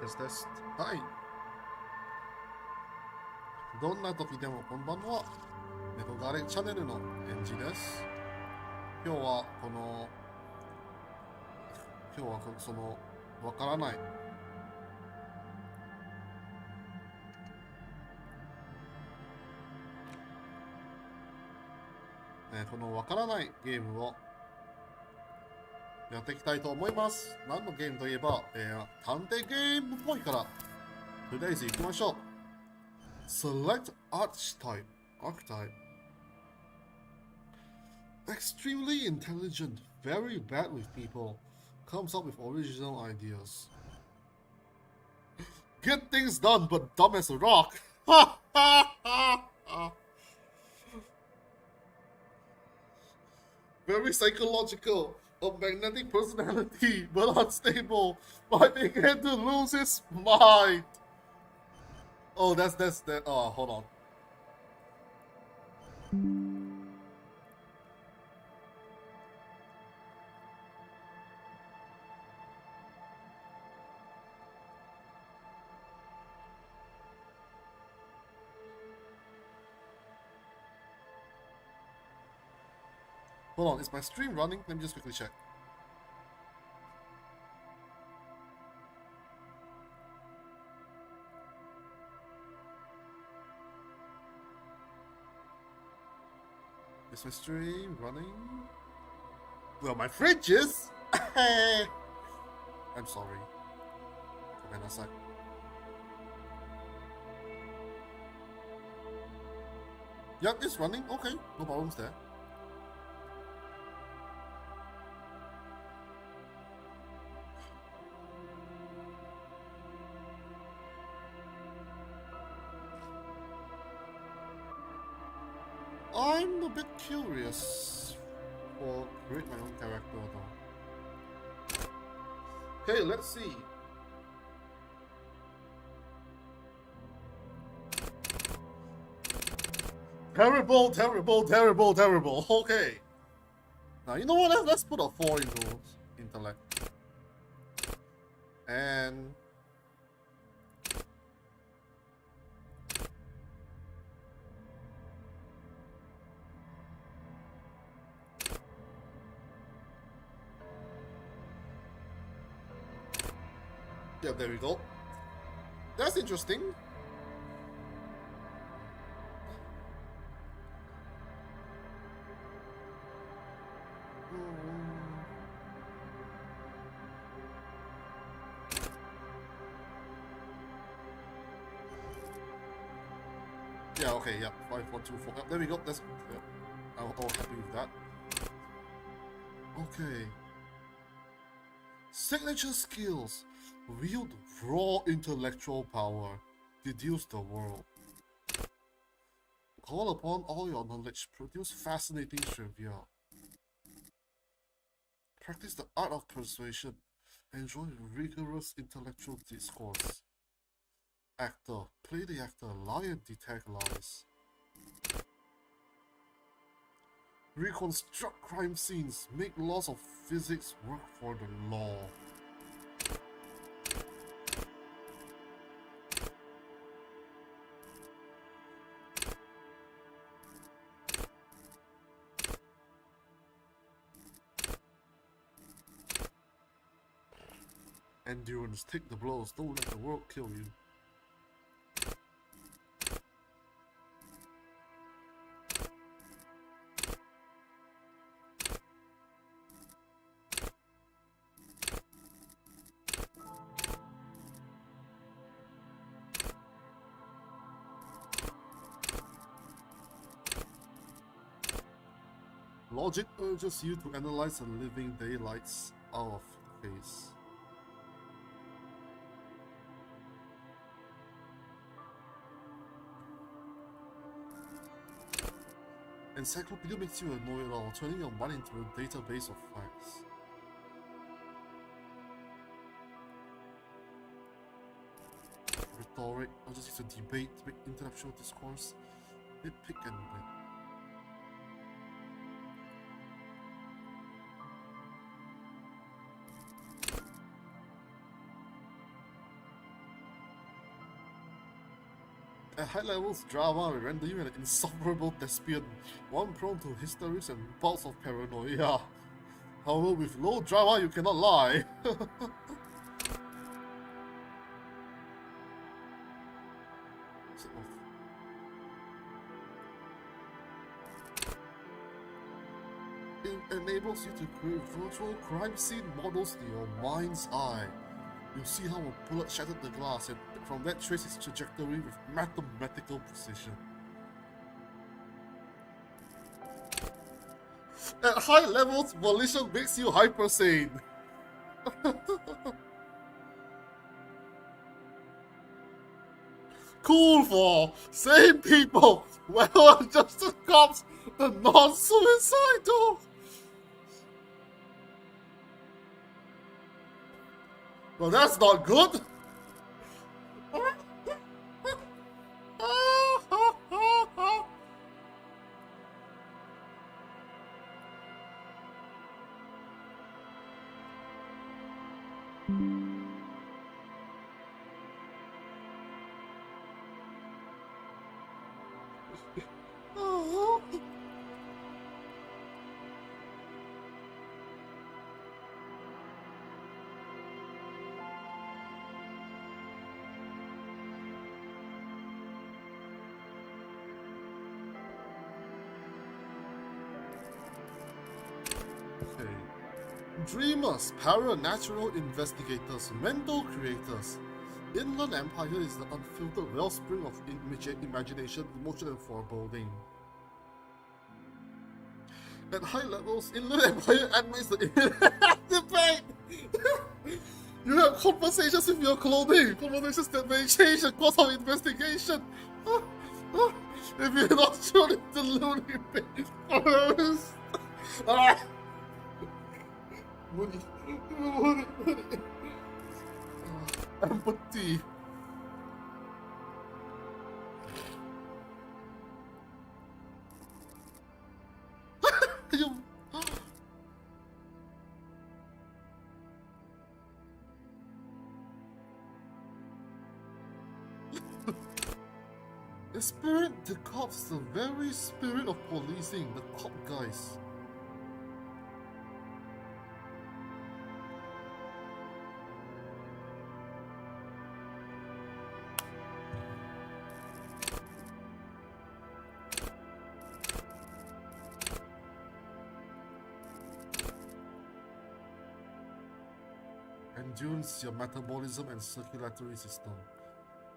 テステスト。はい。どんな時でもこんばんは。猫ガレチャンネルのエンジです。今日はそのわからないこのわからないゲームをやっていきたいと思います。何のゲームといえば、探偵ゲームっぽいからとりあえず行きましょう。Select Archetype. Extremely intelligent, very bad with people, comes up with original ideas. Get things done, but dumb as a rock. Very psychological, a magnetic personality, but unstable, might begin to lose his mind. Oh, that's that. Oh, hold on. Hold on, is my stream running? Let me just quickly check. Is my stream running? Well, my fridge is! I'm sorry. Yeah, it's running. Okay, no problems there. I'm a bit curious for create my own character though. Okay, let's see. Terrible. Okay. Now you know what? Let's put a 4 into intellect. And yeah, there we go. That's interesting. Yeah, okay, yeah. 5, 4, 2, 4. There we go. That's I'm all happy with that. Okay. Signature skills. Wield raw intellectual power. Deduce the world. Call upon all your knowledge. Produce fascinating trivia. Practice the art of persuasion. Enjoy rigorous intellectual discourse. Actor. Play the actor. Lie and detect lies. Reconstruct crime scenes. Make laws of physics work for the law. Endurance. Take the blows. Don't let the world kill you. Logic urges you to analyze the living daylights out of the face. Encyclopedia makes you a know-it-all, turning your mind into a database of facts. Rhetoric urges you to debate, make intellectual discourse, nitpick and win. At high levels, drama will render you an insufferable thespian, one prone to hysterics and bouts of paranoia. However, with low drama, you cannot lie. It enables you to create virtual crime scene models in your mind's eye. You see how a bullet shattered the glass, and from that trace its trajectory with mathematical precision. At high levels, volition makes you hyper sane. Cool for sane people. Well, just the cops, the non-suicidal. Well, that's not good. Dreamers, paranatural investigators, mental creators. Inland Empire is the unfiltered wellspring of imagination, emotion, and foreboding. At high levels, Inland Empire animates the debate. You have conversations with your clothing, conversations that may change the course of investigation. If you're not truly deluded, empathy. The spirit, the cops, the very spirit of policing, the cop guys. Endurance your metabolism and circulatory system.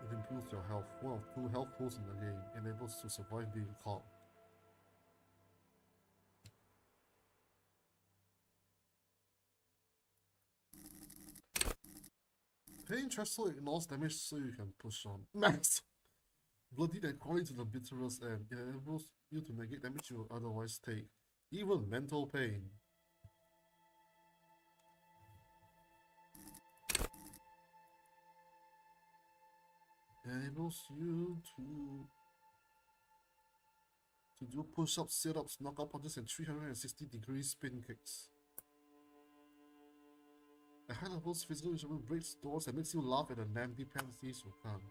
It improves your health. One of 2 health pools in the game. Enables to survive being caught. Pain threshold ignores damage so you can push on. Max! Bloodied and crawling to the bitterest end. It enables you to negate damage you would otherwise take. Even mental pain. Enables you to do push-ups, sit-ups, knockout punches, and 360-degree spin kicks. At high levels, physical instrument breaks doors and makes you laugh at the namby-pamsies who can't.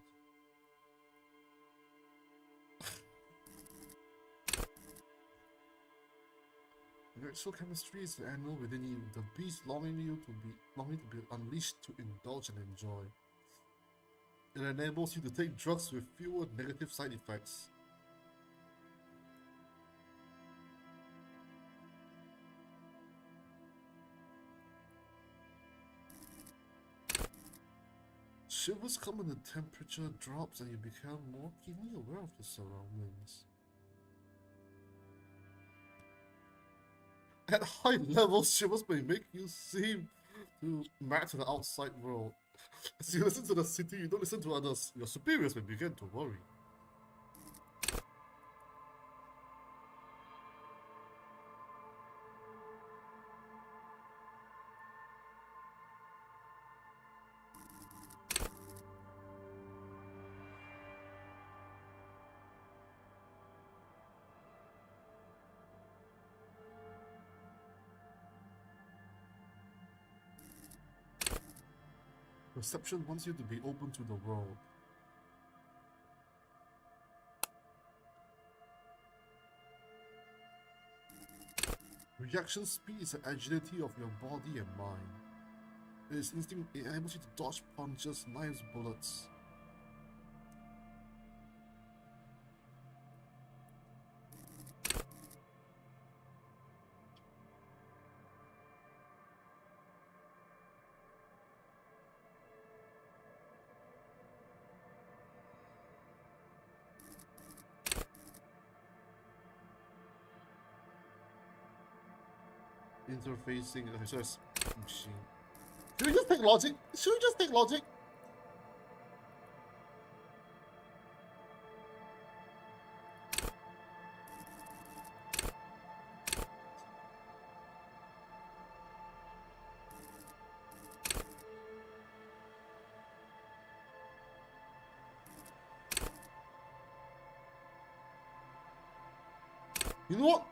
Your actual chemistry is the animal within you, the beast longing to be unleashed to indulge and enjoy. It enables you to take drugs with fewer negative side effects. Shivers come when the temperature drops and you become more keenly aware of your surroundings. At high levels, shivers may make you seem to match the outside world. As you listen to the city, you don't listen to others. Your superiors may begin to worry. Perception wants you to be open to the world. Reaction speed is the agility of your body and mind. Its instinct enables you to dodge punches, knives, bullets. Interfacing the resource machine. Should we just take logic? Should we just take logic? You know what?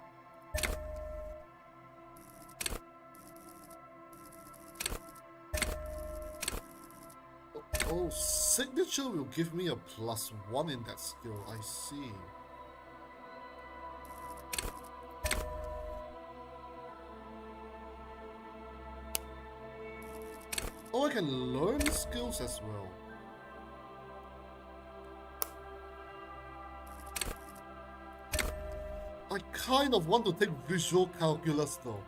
Oh, signature will give me a +1 in that skill, I see. Oh, I can learn skills as well. I kind of want to take visual calculus though.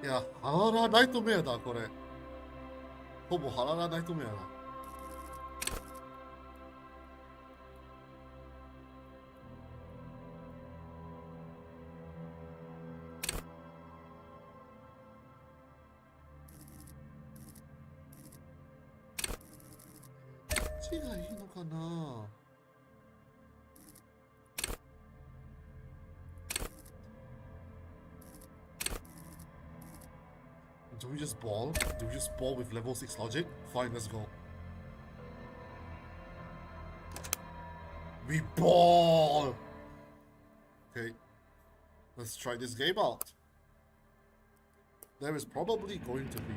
Yeah, ハララナイトメアだこれ。ほぼハララナイトメアだ。こっちがいいのかな。Do we just ball? Do we just ball with level 6 logic? Fine, let's go. We ball! Okay, let's try this game out. There is probably going to be.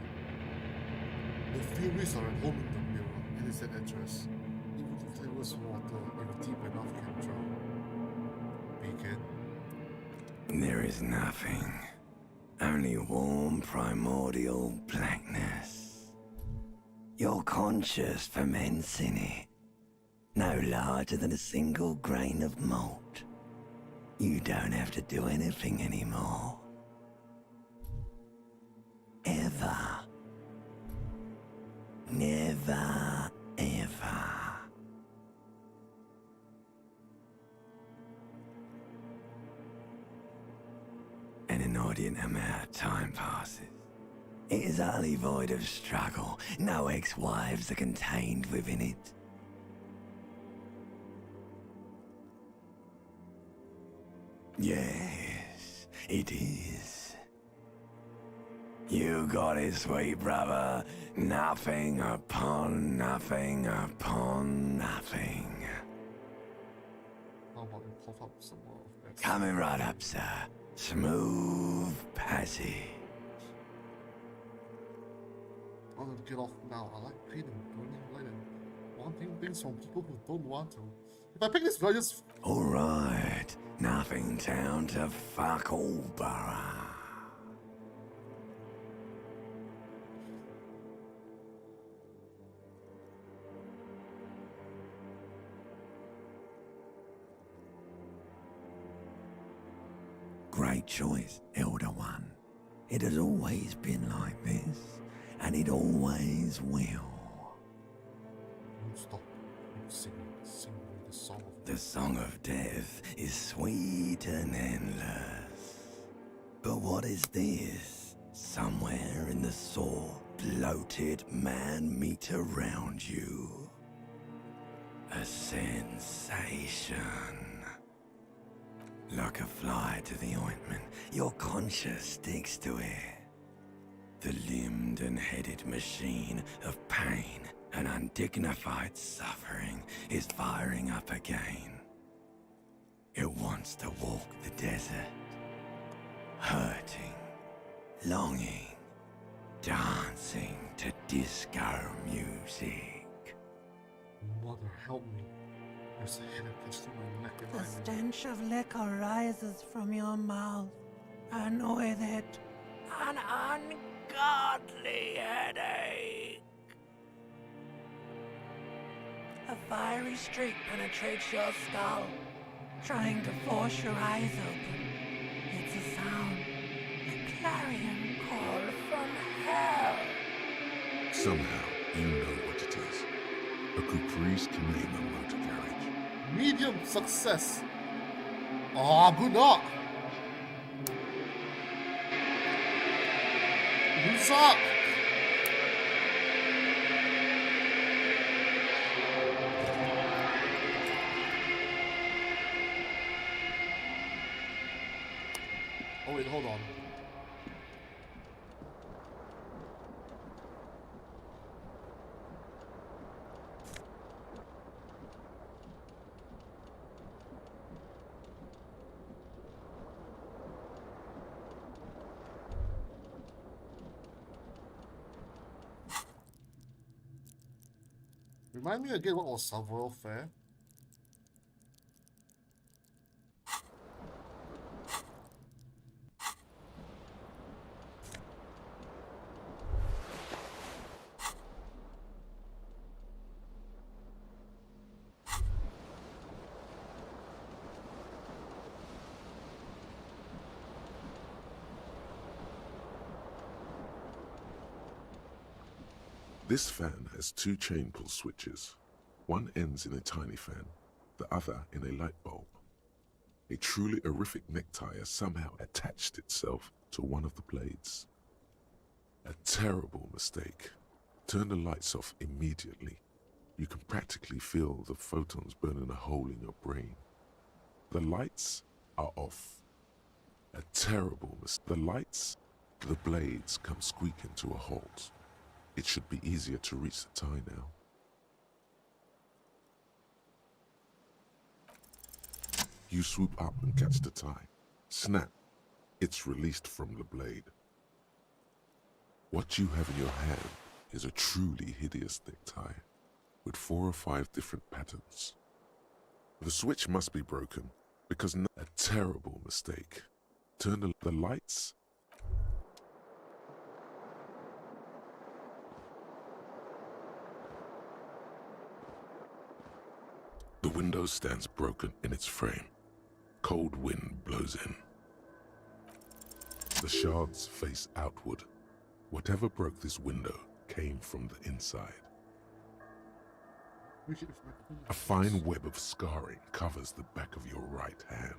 The Furies are at home in the mirror. It is an address. Even the clearest water, if deep enough, can drown. Beacon. There is nothing. Only warm primordial blackness. You're conscious ferments in it. No larger than a single grain of malt. You don't have to do anything anymore. Ever. Never, ever. An inordinate amount of time passes. It is utterly void of struggle. No ex-wives are contained within it. Yes, it is. You got it, sweet brother. Nothing upon nothing upon nothing. How about you pop up some more of that? Coming right up, sir. Smooth passage. I'm gonna get off now. I like feeling burning light and wanting things from people who don't want to. If I pick this value, just Alright, nothing down to fuck all borough. Great choice, Elder One. It has always been like this, and it always will. stop singing the song of The song of death is sweet and endless. But what is this? Somewhere in the sore, bloated man meet around you. A sensation. Like a fly to the ointment, your conscience sticks to it. The limbed and headed machine of pain and undignified suffering is firing up again. It wants to walk the desert, hurting, longing, dancing to disco music. Mother help me. There's a hidden pitch to my neck. The stench of liquor rises from your mouth, and with it, an ungodly headache. A fiery streak penetrates your skull, trying to force your eyes open. It's a sound, a clarion call from hell. Somehow, you know what it is. A caprice to name a motor carriage. Medium success. Ah, good luck. Who's up? Oh wait, hold on. Remind me again what was Savoy Fair? This fan has two chain pull switches. One ends in a tiny fan, the other in a light bulb. A truly horrific necktie has somehow attached itself to one of the blades. A terrible mistake. Turn the lights off immediately. You can practically feel the photons burning a hole in your brain. The lights are off. A terrible mistake. The blades come squeaking to a halt. It should be easier to reach the tie now. You swoop up and catch the tie. Snap. It's released from the blade. What you have in your hand is a truly hideous necktie with 4 or 5 different patterns. The switch must be broken because a terrible mistake. Turn the lights. The window stands broken in its frame. Cold wind blows in. The shards face outward. Whatever broke this window came from the inside. A fine web of scarring covers the back of your right hand,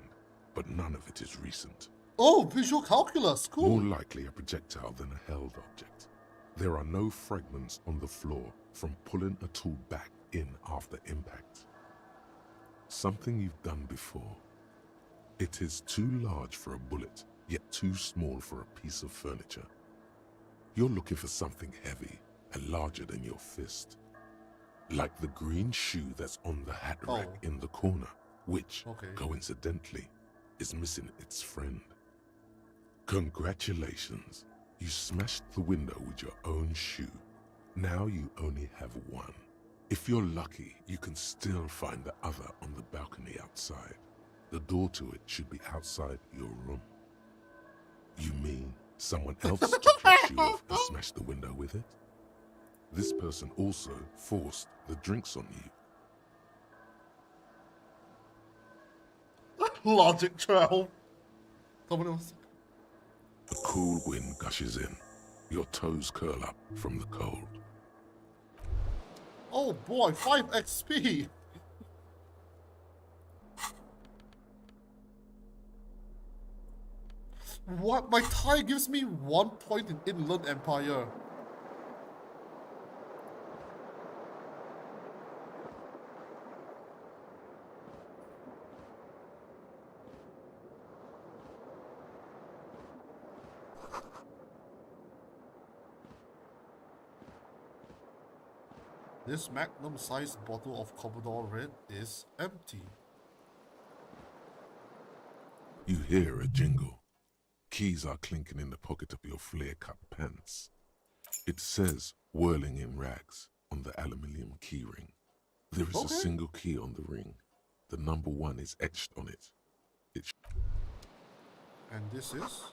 but none of it is recent. Oh, visual calculus, cool. More likely a projectile than a held object. There are no fragments on the floor from pulling a tool back in after impact. Something you've done before. It is too large for a bullet, yet too small for a piece of furniture. You're looking for something heavy and larger than your fist. Like the green shoe that's on the hat rack in the corner, which, coincidentally, is missing its friend. Congratulations, you smashed the window with your own shoe. Now you only have one. If you're lucky, you can still find the other on the balcony outside. The door to it should be outside your room. You mean someone else took your shoe off and smashed the window with it? This person also forced the drinks on you. Logic trail. A cool wind gushes in. Your toes curl up from the cold. Oh boy, 5 XP. What? My tie gives me 1 point in Inland Empire. This magnum-sized bottle of Commodore Red is empty. You hear a jingle. Keys are clinking in the pocket of your flare-cut pants. It says, whirling in rags, on the aluminium key ring. There is a single key on the ring, The number 1 is etched on it. And this is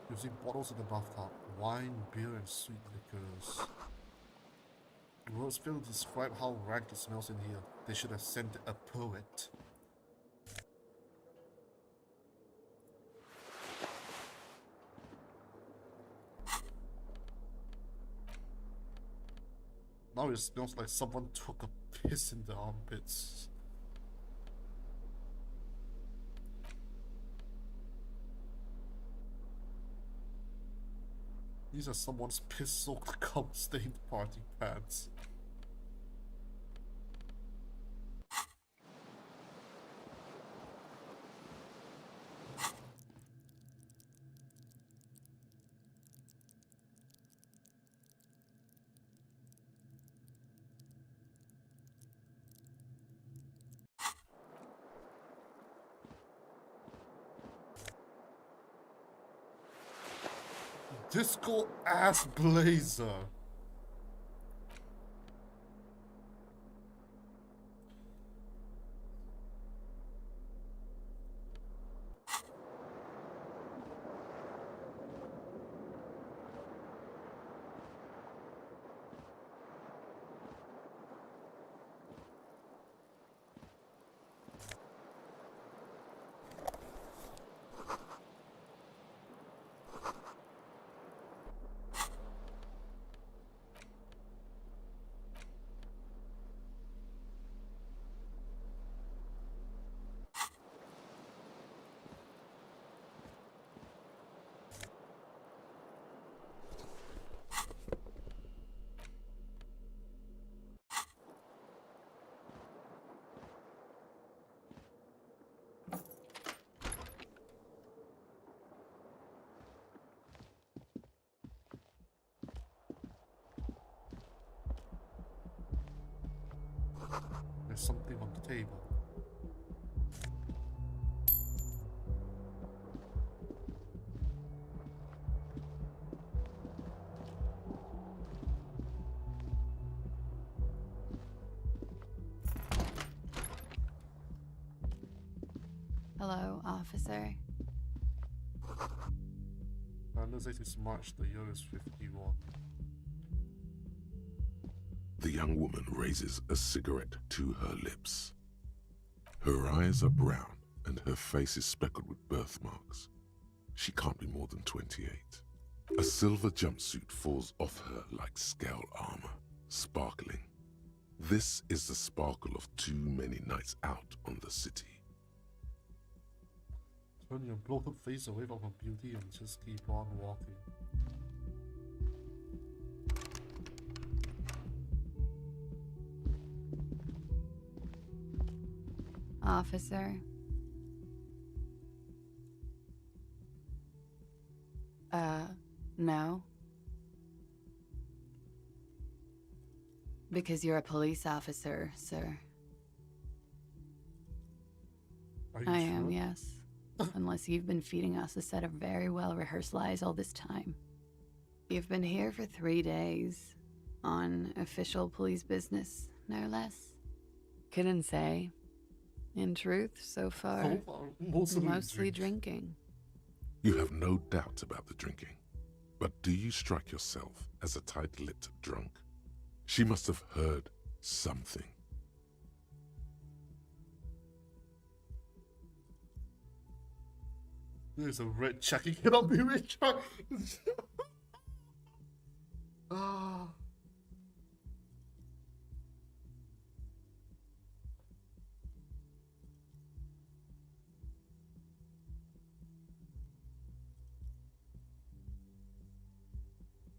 using bottles in the bathtub, wine, beer, and sweet liquors. Words fail to describe how rank it smells in here. They should have sent a poet. Now it smells like someone took a piss in the armpits. These are someone's piss-soaked cum-stained party pants. Disco ass blazer. There's something on the table. Hello, officer. Unless it is March, the year is 51. The young woman raises a cigarette to her lips. Her eyes are brown and her face is speckled with birthmarks. She can't be more than 28. A silver jumpsuit falls off her like scale armor, sparkling. This is the sparkle of too many nights out on the city. Turn your bloated face away from her beauty and just keep on walking. Officer. No. Because you're a police officer, sir. Are you I sure? am, yes. Unless you've been feeding us a set of very well-rehearsed lies all this time. You've been here for 3 days. On official police business, no less. Couldn't say. In truth, so far, mostly drinking. You have no doubt about the drinking. But do you strike yourself as a tight-lipped drunk? She must have heard something. There's a red check. You cannot be rich. Ah.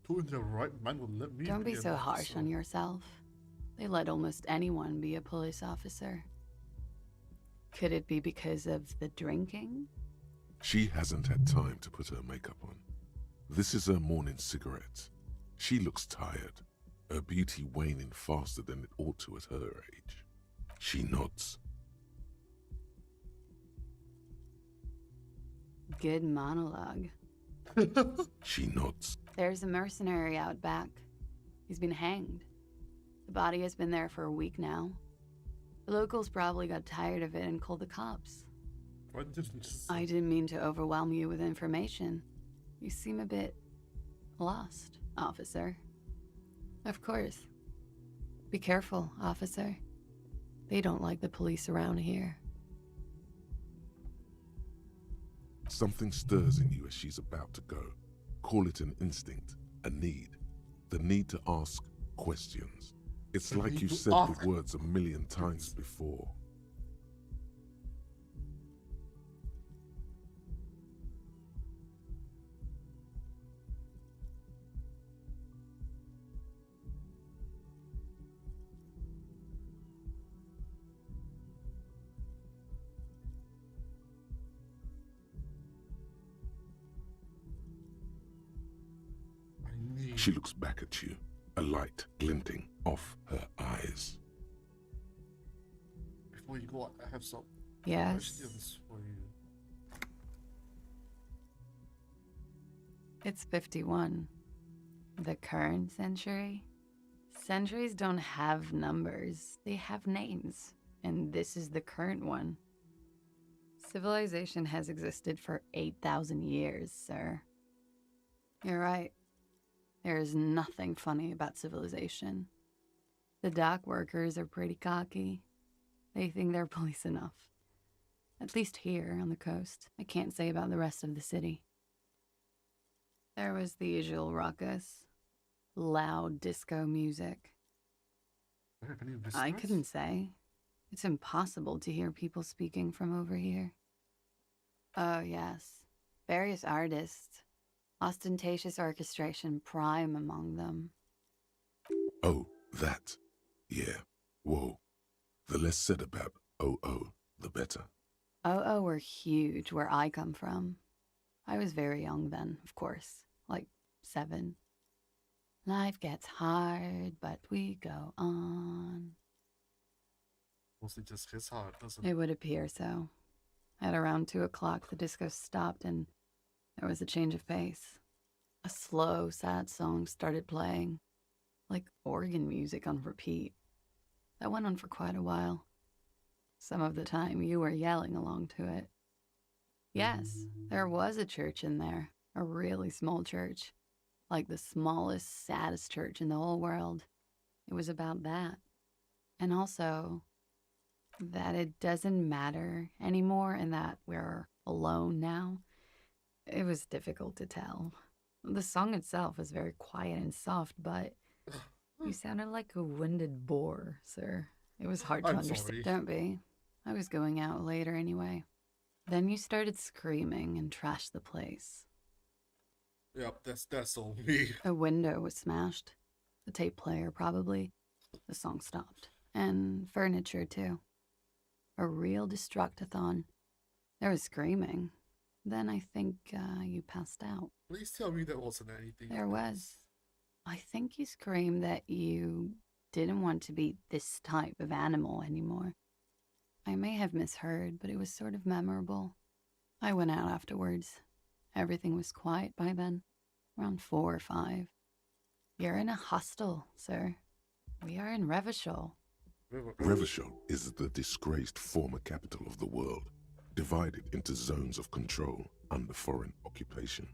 Who in their right mind would let me Don't be an so harsh officer? on yourself. They let almost anyone be a police officer. Could it be because of the drinking? She hasn't had time to put her makeup on. This is her morning cigarette. She looks tired, her beauty waning faster than it ought to at her age. She nods. Good monologue. She nods. There's a mercenary out back. He's been hanged. The body has been there for a week now. The locals probably got tired of it and called the cops. Why didn't you just... I didn't mean to overwhelm you with information. You seem a bit lost, officer. Of course. Be careful, officer. They don't like the police around here. Something stirs in you as she's about to go. Call it an instinct, a need. The need to ask questions. It's The like need you've to said ask the words a million times before. I need... She looks back at you, a light glinting off her eyes. Before you go, I have some Yes. questions for you. It's 51. The current century? Centuries don't have numbers, they have names. And this is the current one. Civilization has existed for 8,000 years, sir. You're right. There is nothing funny about civilization. The dock workers are pretty cocky. They think they're police enough. At least here on the coast. I can't say about the rest of the city. There was the usual ruckus. Loud disco music. Do I have any I visitors? couldn't say. It's impossible to hear people speaking from over here. Oh, yes. Various artists. Ostentatious orchestration prime among them. Oh, that. Yeah. Whoa. The less said about OO, the better. Oh, were huge where I come from. I was very young then, of course. Like 7. Life gets hard, but we go on. Mostly just his heart, doesn't It would appear so. At around 2 o'clock, the disco stopped and there was a change of pace. A slow, sad song started playing, like organ music on repeat. That went on for quite a while. Some of the time, you were yelling along to it. Yes, there was a church in there, a really small church, like the smallest, saddest church in the whole world. It was about that. And also, that it doesn't matter anymore and that we're alone now. It was difficult to tell. The song itself was very quiet and soft, but you sounded like a winded boar, sir. It was hard to I'm understand. sorry. Don't be. I was going out later anyway. Then you started screaming and trashed the place. Yep, that's all me. A window was smashed. The tape player, probably. The song stopped. And furniture, too. A real destructathon. There was screaming. Then I think you passed out. Please tell me there wasn't anything. There was. I think you screamed that you didn't want to be this type of animal anymore. I may have misheard, but it was sort of memorable. I went out afterwards. Everything was quiet by then, around 4 or 5. You're in a hostel, sir. We are in Revachol. Revachol is the disgraced former capital of the world, divided into zones of control under foreign occupation.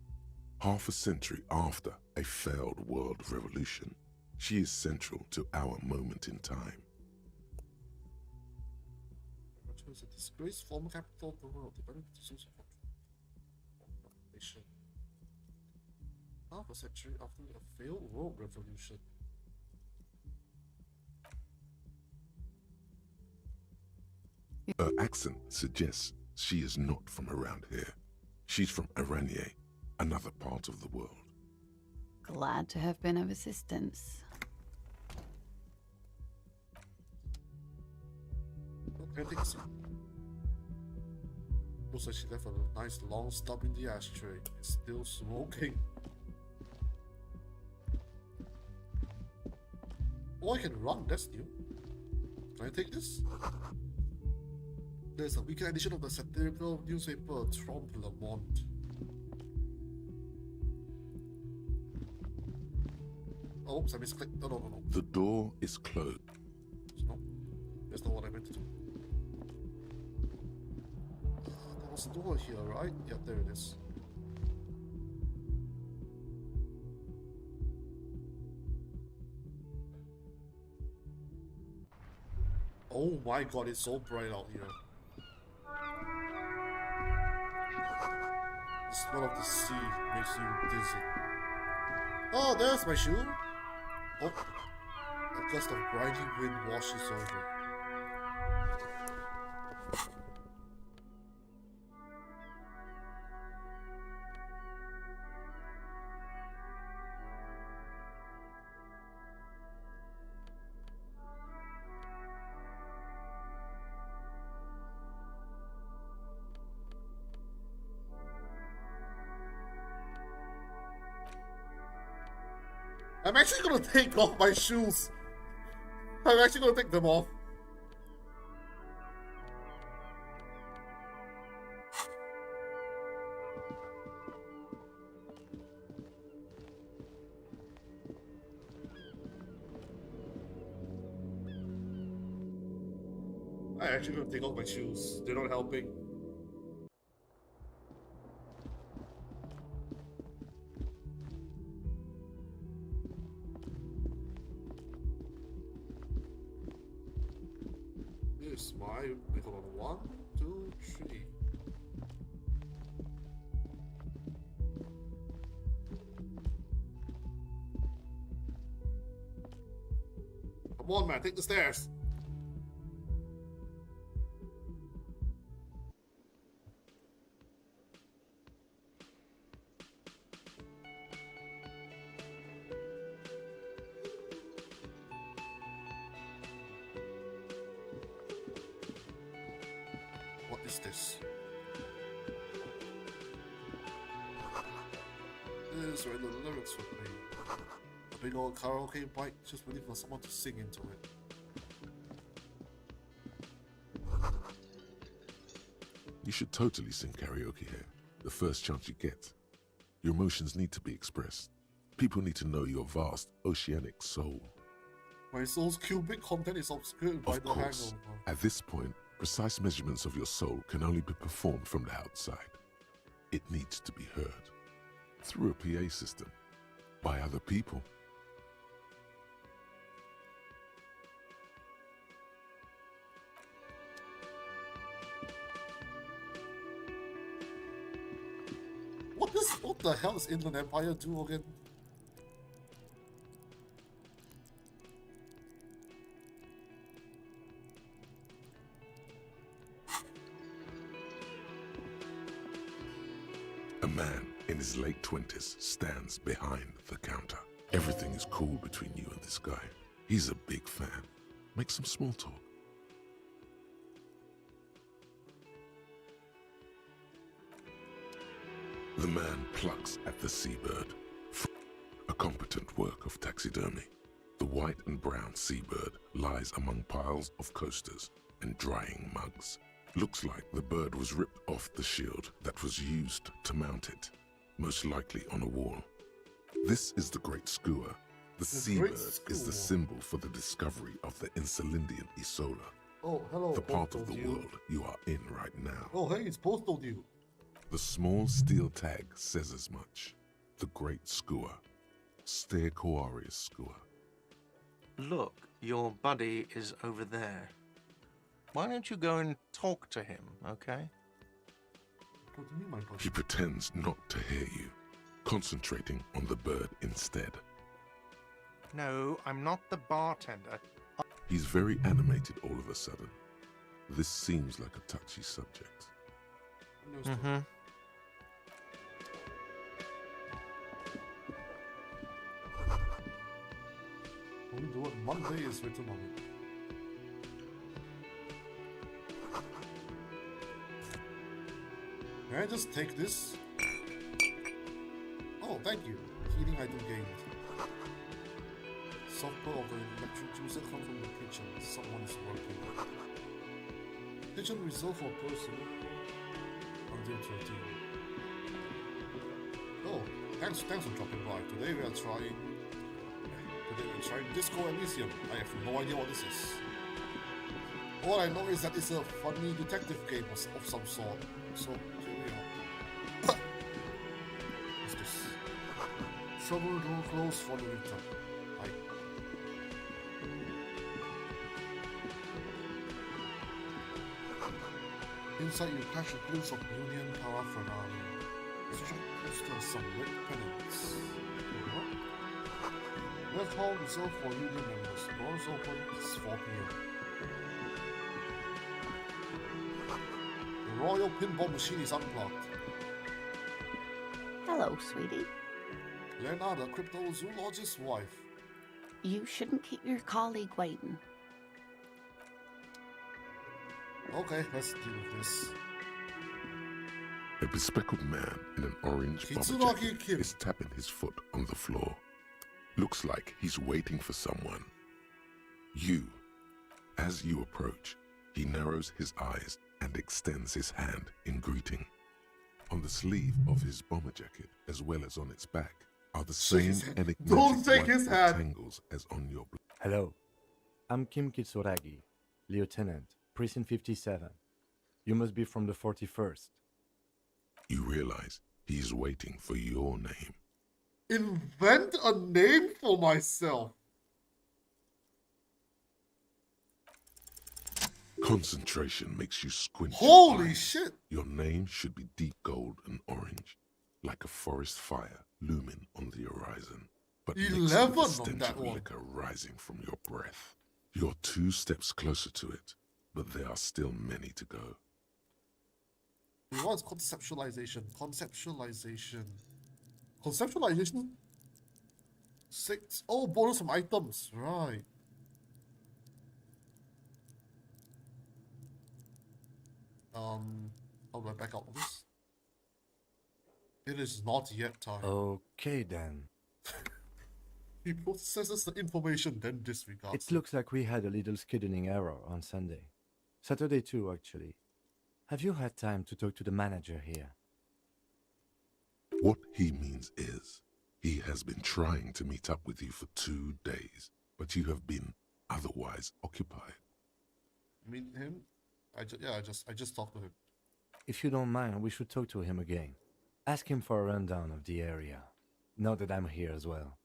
Half a century after a failed world revolution, she is central to our moment in time. It was a disgraced former capital of the world, divided into zones of occupation. Half a century after a failed world revolution. Her accent suggests she is not from around here. She's from Aranye, another part of the world. Glad to have been of assistance. I think so. Looks like she left a nice long stub in the ashtray. It's still smoking. Oh, I can run, that's new. Can I take this? There's a weekend edition of the satirical newspaper Trompe le Monde. Oh, oops, I misclicked. No. The door is closed. No. That's not what I meant to do. There was a door here, right? Yeah, there it is. Oh my god, it's so bright out here. The smell of the sea makes you dizzy. Oh, there's my shoe. Oh, a gust of grinding wind washes over. I'm actually gonna take off my shoes. I'm actually gonna take them off. I'm actually gonna take off my shoes. They're not helping. Here's my, wait, hold on, 1, 2, 3. Come on, man, take the stairs. What is this? This is where the lyrics would be. A big old karaoke bike just waiting for someone to sing into it. You should totally sing karaoke here, the first chance you get. Your emotions need to be expressed. People need to know your vast, oceanic soul. My soul's cubic content is obscured by Of the course, hangover. at this point, precise measurements of your soul can only be performed from the outside. It needs to be heard. Through a PA system. By other people. What the hell does Inland Empire do again? A man in his late 20s stands behind the counter. Everything is cool between you and this guy. He's a big fan. Make some small talk. The man plucks at the seabird. A competent work of taxidermy. The white and brown seabird lies among piles of coasters and drying mugs. Looks like the bird was ripped off the shield that was used to mount it, most likely on a wall. This is the Great Skua. The seabird is the symbol for the discovery of the Insulindian Isola. Oh, hello. The part of the Postal world you are in right now. Oh, hey, it's Postal Dude. The small steel tag says as much. The Great Skua. Stegoarius Skua. Look, your buddy is over there. Why don't you go and talk to him, okay? What do you mean, my buddy? He pretends not to hear you, concentrating on the bird instead. No, I'm not the bartender. He's very animated all of a sudden. This seems like a touchy subject. Mm-hmm. Only the word Monday is written on it. May I just take this? Oh, thank you. Heating item gained. Supper of the electric juicer comes from the kitchen. Someone is working. Kitchen reserved for person until 13. Oh, thanks for dropping by. Today we are trying Disco Elysium. I have no idea what this is. All I know is that it's a funny detective game of some sort. So here we are. What's this? Trouble door closed for the winter. Hi. Inside you catch a glimpse of Union paraphernalia. Check poster, some red pennants. Left hall reserved for Union members. Doors open 4 p.m. The Royal Pinball Machine is unplugged. Hello, sweetie. Leonardo, cryptozoologist's wife. You shouldn't keep your colleague waiting. Okay, let's deal with this. A bespectacled man in an orange bomber Kitsuragi jacket Kim. is tapping his foot on the floor. Looks like he's waiting for someone. As you approach, he narrows his eyes and extends his hand in greeting. On the sleeve of his bomber jacket, as well as on its back, are the Shake same his hand. enigmatic Don't shake white his hand. rectangles as on your Hello, I'm Kim Kitsuragi, Lieutenant, Precinct 57. You must be from the 41st. You realize he's waiting for your name. Invent a name for myself. Concentration makes you squint. your Holy eyes. shit. Your name should be deep gold and orange, like a forest fire looming on the horizon, but mixed with 11 the on stench that of one. liquor rising from your breath. You're 2 steps closer to it, but there are still many to go. It was conceptualization. Conceptualization? 6. Oh, bonus from items. Right. How do I back out of this? It is not yet time. Okay then. He processes the information, then disregards It looks like we had a little scheduling error on Sunday. Saturday too, actually. Have you had time to talk to the manager here? What he means is, he has been trying to meet up with you for 2 days, but you have been otherwise occupied. Meet him? I just talked to him. If you don't mind, we should talk to him again. Ask him for a rundown of the area. Now that I'm here as well.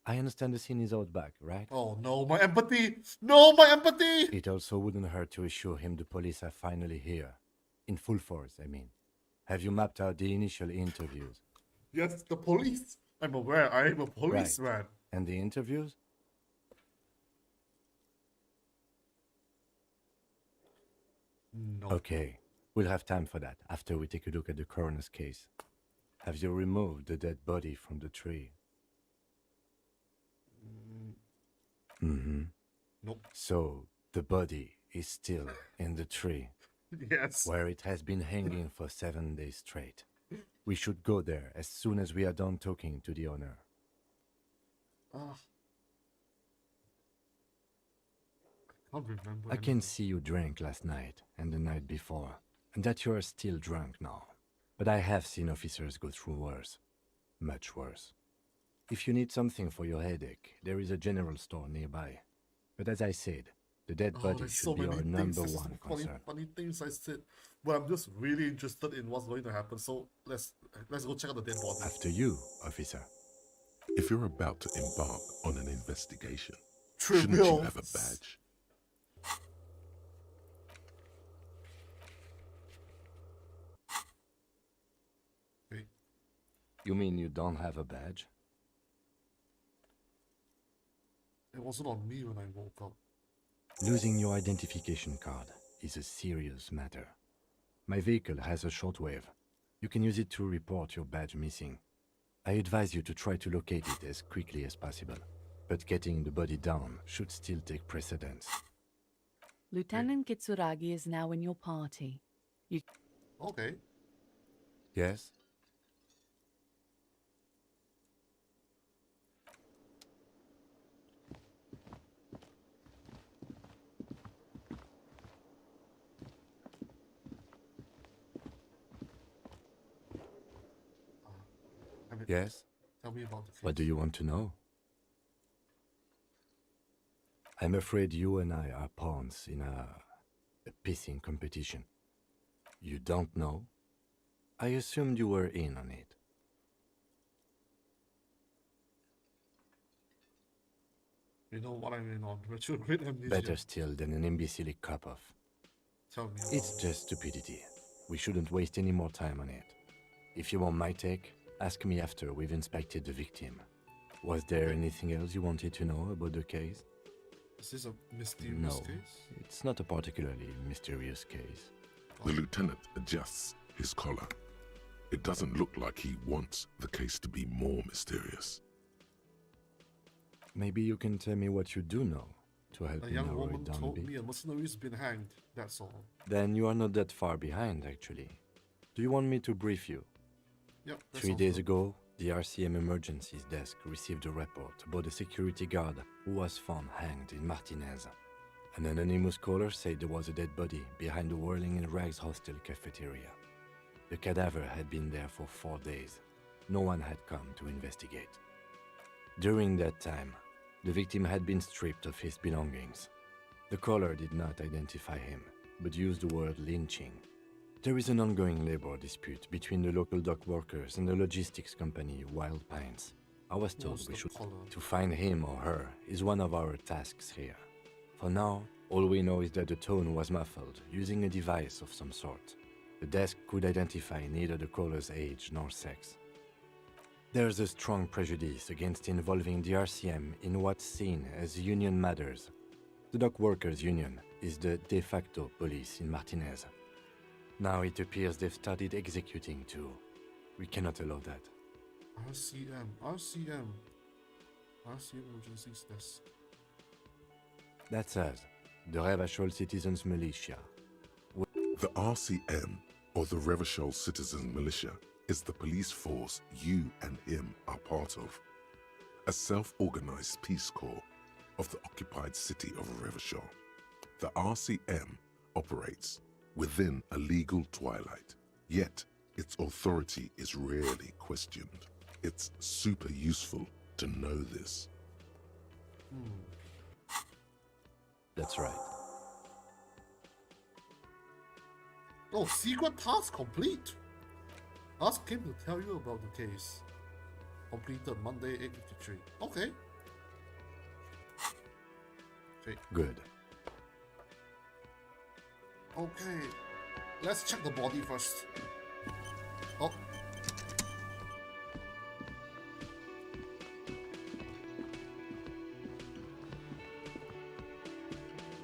I understand the scene is out back, right? Oh no, my empathy! No, my empathy! It also wouldn't hurt to assure him the police are finally here. In full force, I mean. Have you mapped out the initial interviews? Yes, the police. I'm aware. I am a policeman. And the interviews? No. Okay, we'll have time for that after we take a look at the coroner's case. Have you removed the dead body from the tree? Mm-hmm. Nope. So, the body is still in the tree, Yes. where it has been hanging for 7 days straight. We should go there as soon as we are done talking to the owner. Ah. I can't remember. I can see you drank last night and the night before, and that you are still drunk now. But I have seen officers go through worse. Much worse. If you need something for your headache, there is a general store nearby. But as I said, the dead body there's should so be many our things. number There's one funny, concern. funny things I said, but I'm just really interested in what's going to happen. So let's go check out the dead body. After you, officer. If you're about to embark on an investigation, Trivial. shouldn't you have a badge? Wait, You mean you don't have a badge? it wasn't on me when I woke up. Losing your identification card is a serious matter. My vehicle has a shortwave. You can use it to report your badge missing. I advise you to try to locate it as quickly as possible, but getting the body down should still take precedence. Lieutenant Kitsuragi is now in your party. Okay. Yes? Yes? Tell me about the case. What do you want to know? I'm afraid you and I are pawns in a A pissing competition. You don't know? I assumed you were in on it. You know what I mean on retrograde amnesia. Better still than an imbecilic cop-off. Tell me. It's just stupidity. We shouldn't waste any more time on it. If you want my take, ask me after we've inspected the victim. Was there anything else you wanted to know about the case? Is this a mysterious No, case? it's not a particularly mysterious case. The lieutenant adjusts his collar. It doesn't look like he wants the case to be more mysterious. Maybe you can tell me what you do know to help A me young narrow woman it down a told bit. me a mercenary's been hanged. That's all. Then you are not that far behind, actually. Do you want me to brief you? Yep. that 3 sounds days good. ago, the RCM emergencies desk received a report about a security guard who was found hanged in Martinez. An anonymous caller said there was a dead body behind the Whirling in Rags hostel cafeteria. The cadaver had been there for 4 days. No one had come to investigate. During that time, the victim had been stripped of his belongings. The caller did not identify him, but used the word lynching. There is an ongoing labor dispute between the local dock workers and the logistics company Wild Pines. I was told What's we the should. color? To find him or her is one of our tasks here. For now, all we know is that the tone was muffled using a device of some sort. The desk could identify neither the caller's age nor sex. There's a strong prejudice against involving the RCM in what's seen as union matters. The dock workers' union is the de facto police in Martinez. Now it appears they've started executing too. We cannot allow that. RCM emergencies desk. That's us, the Revachol Citizens Militia. The RCM, or the Revachol Citizens Militia, is the police force you and him are part of. A self-organized peace corps of the occupied city of Revachol. The RCM operates within a legal twilight, yet its authority is rarely questioned. It's super useful to know this. That's right. Oh, secret task complete. Ask him to tell you about the case. Completed Monday 8:53. Okay. Good. Okay. Let's check the body first. Oh.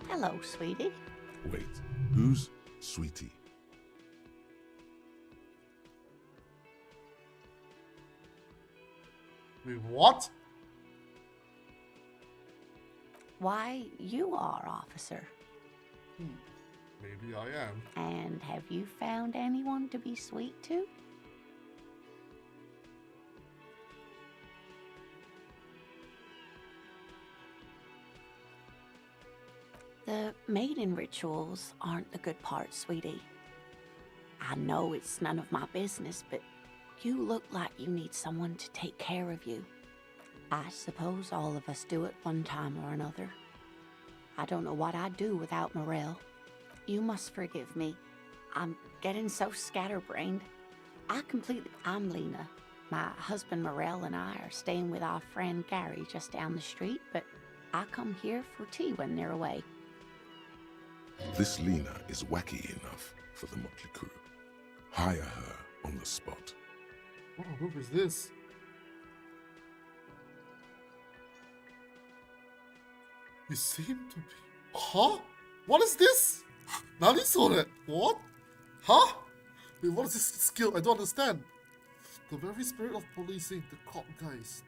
Hello, sweetie. Wait, who's Sweetie? Wait, what? Why, you are, officer. Maybe I am. And have you found anyone to be sweet to? The mating rituals aren't the good part, sweetie. I know it's none of my business, but you look like you need someone to take care of you. I suppose all of us do at one time or another. I don't know what I'd do without Morel. You must forgive me. I'm getting so scatterbrained. I'm Lena. My husband Morel and I are staying with our friend Gary just down the street, but I come here for tea when they're away. This Lena is wacky enough for the motley crew. Hire her on the spot. What on earth is this? You seem to be... Huh? What is this? Nanisore? What? Huh? Wait, what is this skill? I don't understand. The very spirit of policing, the cop guys.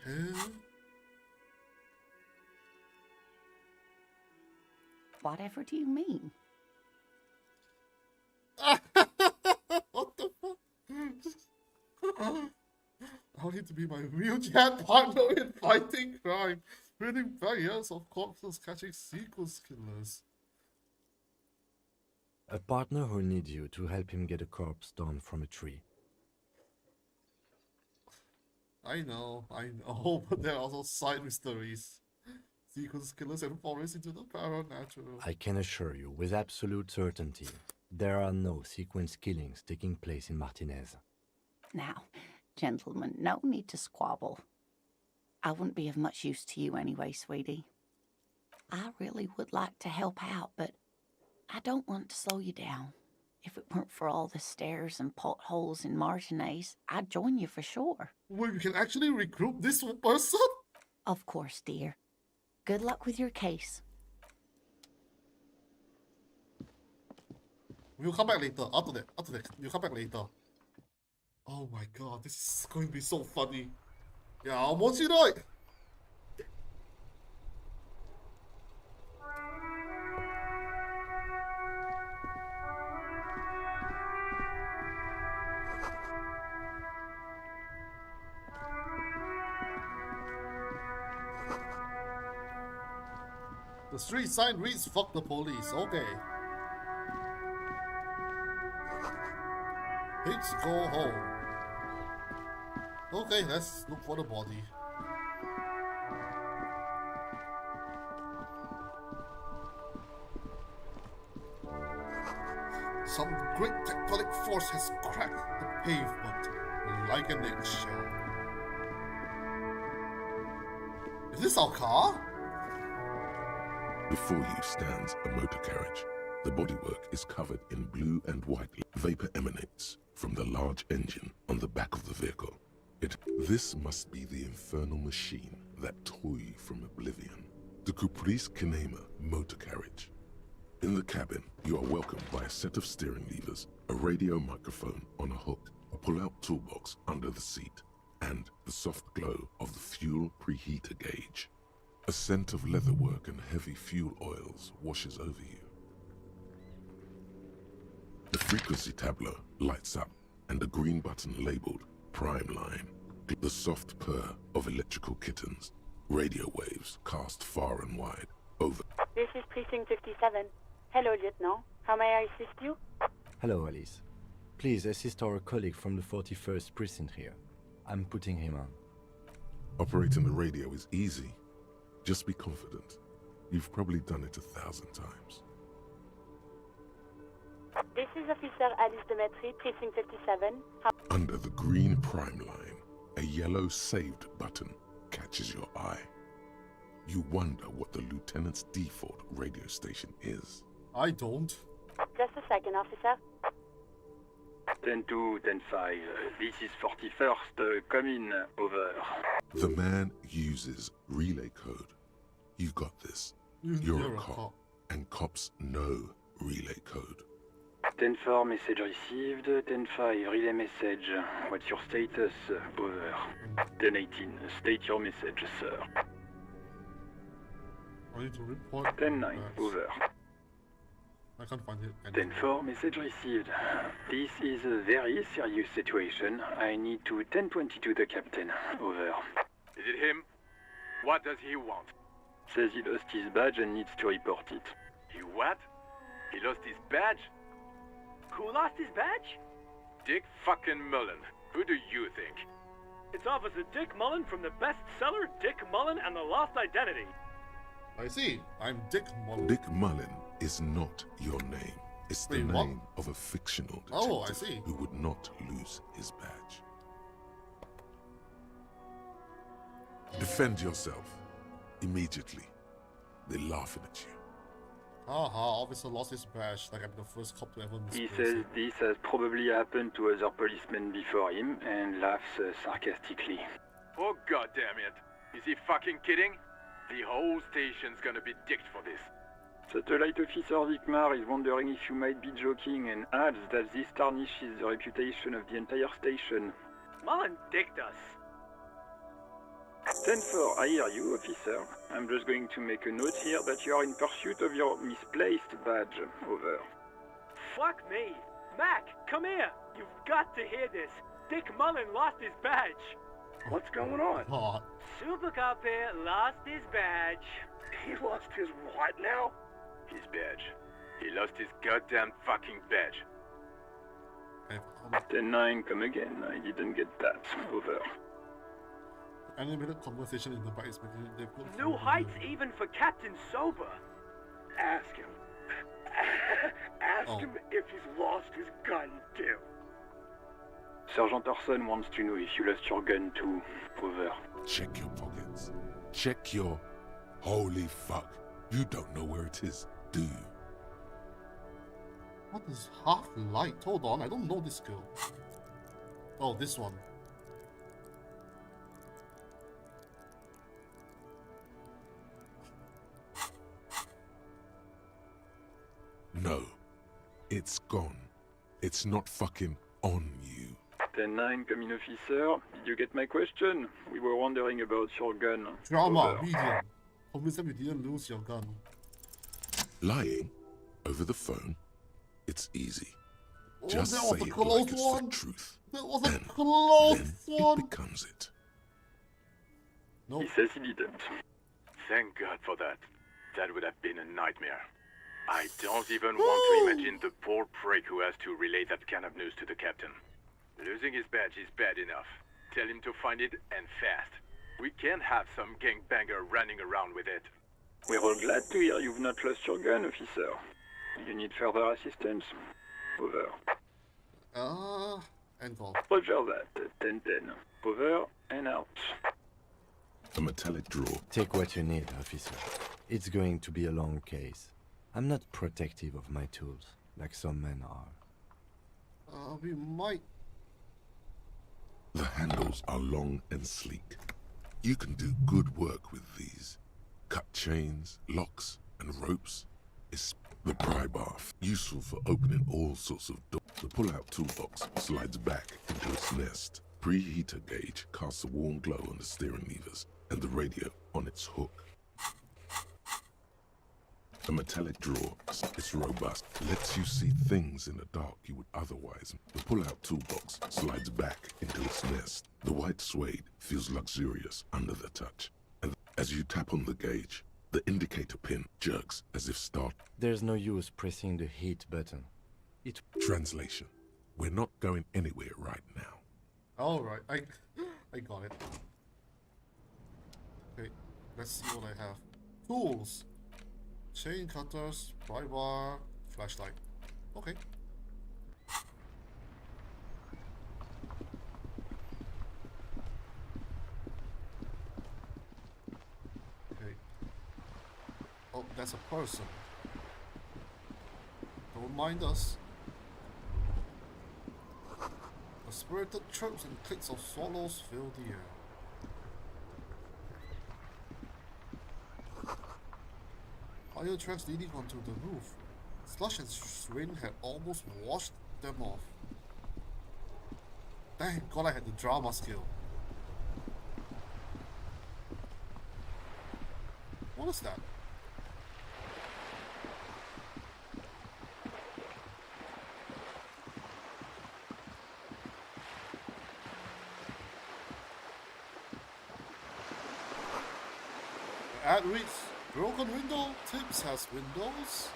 Hell? Whatever do you mean? What the fuck? I need to be my wheelchair partner in fighting crime, winning barriers of corpses, catching sequence killers. A partner who needs you to help him get a corpse down from a tree. I know, but there are also side mysteries. Sequence killers and forests into the paranatural. I can assure you with absolute certainty, there are no sequence killings taking place in Martinez. Now, gentlemen, no need to squabble. I wouldn't be of much use to you anyway, sweetie. I really would like to help out, but I don't want to slow you down. If it weren't for all the stairs and potholes in Martinez, I'd join you for sure. Wait, we can actually recruit this person? Of course, dear. Good luck with your case. We'll come back later. After that. We'll come back later. Oh my god, this is going to be so funny. Yeah, 面白い. The street sign reads "Fuck the police." Okay. Let's go home. Okay, let's look for the body. Some great tectonic force has cracked the pavement like an eggshell. Is this our car? Before you stands a motor carriage. The bodywork is covered in blue and white. Vapor emanates from the large engine on the back of the vehicle. This must be the infernal machine, that toy from oblivion. The Caprice Kinema motor carriage. In the cabin, you are welcomed by a set of steering levers, a radio microphone on a hook, a pull-out toolbox under the seat, and the soft glow of the fuel preheater gauge. A scent of leatherwork and heavy fuel oils washes over you. The frequency tableau lights up, and a green button labeled Prime Line. The soft purr of electrical kittens. Radio waves cast far and wide. Over. This is Precinct 57. Hello, Lieutenant. How may I assist you? Hello, Alice. Please assist our colleague from the 41st precinct here. I'm putting him on. Operating the radio is easy. Just be confident. You've probably done it 1,000 times. This is Officer Alice Demetri, Precinct 57. Under the green Prime Line, a yellow saved button catches your eye. You wonder what the lieutenant's default radio station is. I don't. Just a second, officer. 10-2, 10-5. This is 41st. Come in. Over. The man uses relay code. You've got this. You're a cop, and cops know relay code. 10-4, message received. 10-5, relay message. What's your status? Over. 10-18, state your message, sir. I need to report. 10-9, over. I can't find it. 10-4, message received. This is a very serious situation. I need to 10-22 the captain. Over. Is it him? What does he want? Says he lost his badge and needs to report it. He what? He lost his badge? Who lost his badge? Dick fucking Mullen. Who do you think? It's Officer Dick Mullen from the bestseller Dick Mullen and the Lost Identity. I see. I'm Dick Mullen. Dick Mullen is not your name. It's the Wait, what? name of a fictional detective Oh, I see. who would not lose his badge. Defend yourself. Immediately. They're laughing at you. Haha, officer lost his badge like I'm the first cop to ever He misplace says it. this has probably happened to other policemen before him and laughs sarcastically. Oh goddamn it! Is he fucking kidding? The whole station's gonna be dicked for this. Satellite Officer Vikmar is wondering if you might be joking and adds that this tarnishes the reputation of the entire station. Mullen dicked us. 10-4, I hear you, officer. I'm just going to make a note here that you are in pursuit of your misplaced badge. Over. Fuck me. Mac, come here. You've got to hear this. Dick Mullen lost his badge. What's going on? Oh, Super Cop here lost his badge. He lost his what now? His badge. He lost his goddamn fucking badge. 10-9, come again. I didn't get that. Over. animated conversation in the back is making it difficult. New heights even for Captain Sober. Ask him. Ask him if he's lost his gun too. Sergeant Orson wants to know if you lost your gun too. Over. Check your pockets. Check your... Holy fuck. You don't know where it is, do you? What is half-light? Hold on, I don't know this skill. Oh, this one. No. It's gone. It's not fucking on you. 10-9, coming officer. Did you get my question? We were wondering about your gun. Drama, Over. medium. Convince them you didn't lose your gun. Lying over the phone, it's easy. Oh, Just that say was a it close like it's one. the truth. That was a And close then one. it becomes it. He says he didn't. Thank God for that. That would have been a nightmare. I don't even want to imagine the poor prick who has to relay that kind of news to the captain. Losing his badge is bad enough. Tell him to find it, and fast. We can't have some gangbanger running around with it. We're all glad to hear you've not lost your gun, officer. You need further assistance? Over. End call. Roger that. 10-10. Over and out. A metallic drawer. Take what you need, officer. It's going to be a long case. I'm not protective of my tools, like some men are. We might... The handles are long and sleek. You can do good work with these. Cut chains, locks, and ropes. It's the pry bar, useful for opening all sorts of doors. The pull-out toolbox slides back into its nest. Preheater gauge casts a warm glow on the steering levers, and the radio on its hook. A metallic drawer, it's robust, lets you see things in the dark you would otherwise. The pull-out toolbox slides back into its nest. The white suede feels luxurious under the touch. And as you tap on the gauge, the indicator pin jerks as if startled. There's no use pressing the heat button. Translation. We're not going anywhere right now. Alright, I got it. Okay, let's see what I have. Tools. Chain cutters, pry bar, flashlight. Okay. Okay. Oh, that's a person. Don't mind us. The spirited chirps and clicks of swallows fill the air. Fire tracks leading onto the roof. Slush and rain had almost washed them off. Thank God I had the drama skill. What is that? The ad reads, broken window, Tips has windows.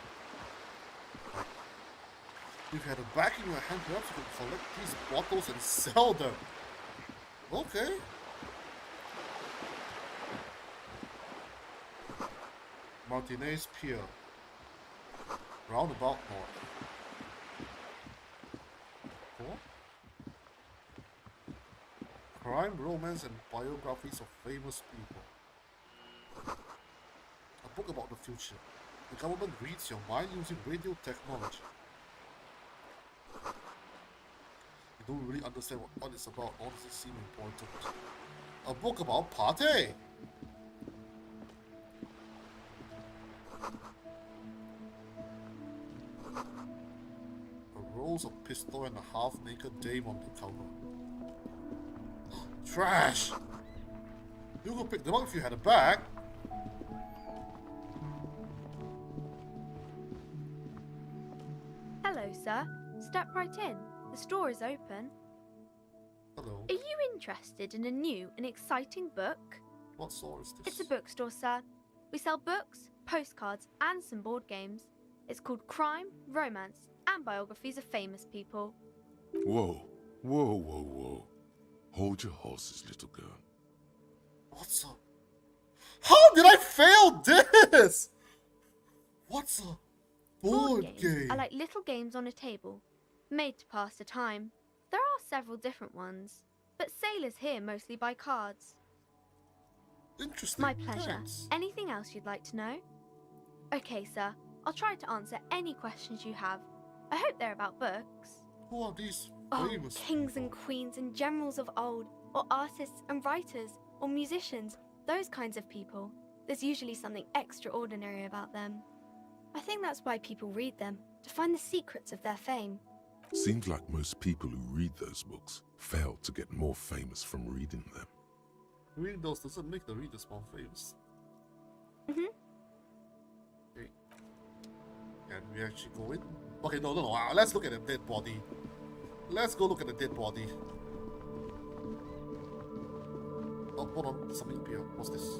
If you had a bag in your hand, perhaps you could collect these bottles and sell them. Okay. Martinez Pier. Roundabout North. What? Crime, romance, and biographies of famous people. A book about the future. The government reads your mind using radio technology. You don't really understand what it's about, nor does it seem important. A book about party! A rose, a pistol, and a half-naked dame on the cover. Trash! You could pick them up if you had a bag. Hello, sir. Step right in. The store is open. Hello. Are you interested in a new and exciting book? What store is this? It's a bookstore, sir. We sell books, postcards, and some board games. It's called Crime, Romance, and Biographies of Famous People. Whoa, whoa, whoa, whoa. Hold your horses, little girl. What's up? How did I fail this? What's a board games game? are like little games on a table, made to pass the time. There are several different ones, but sailors here mostly buy cards. Interesting. My pleasure. Thanks. Anything else you'd like to know? Okay, sir. I'll try to answer any questions you have. I hope they're about books. Who are these Oh, famous kings people? and queens and generals of old, or artists and writers, or musicians, those kinds of people. There's usually something extraordinary about them. I think that's why people read them, to find the secrets of their fame. Seems like most people who read those books fail to get more famous from reading them. Reading those doesn't make the readers more famous. Mhm. Okay. Can we actually go in? Okay, no. Let's look at the dead body. Let's go look at the dead body. Oh, hold on. There's something up here. What's this?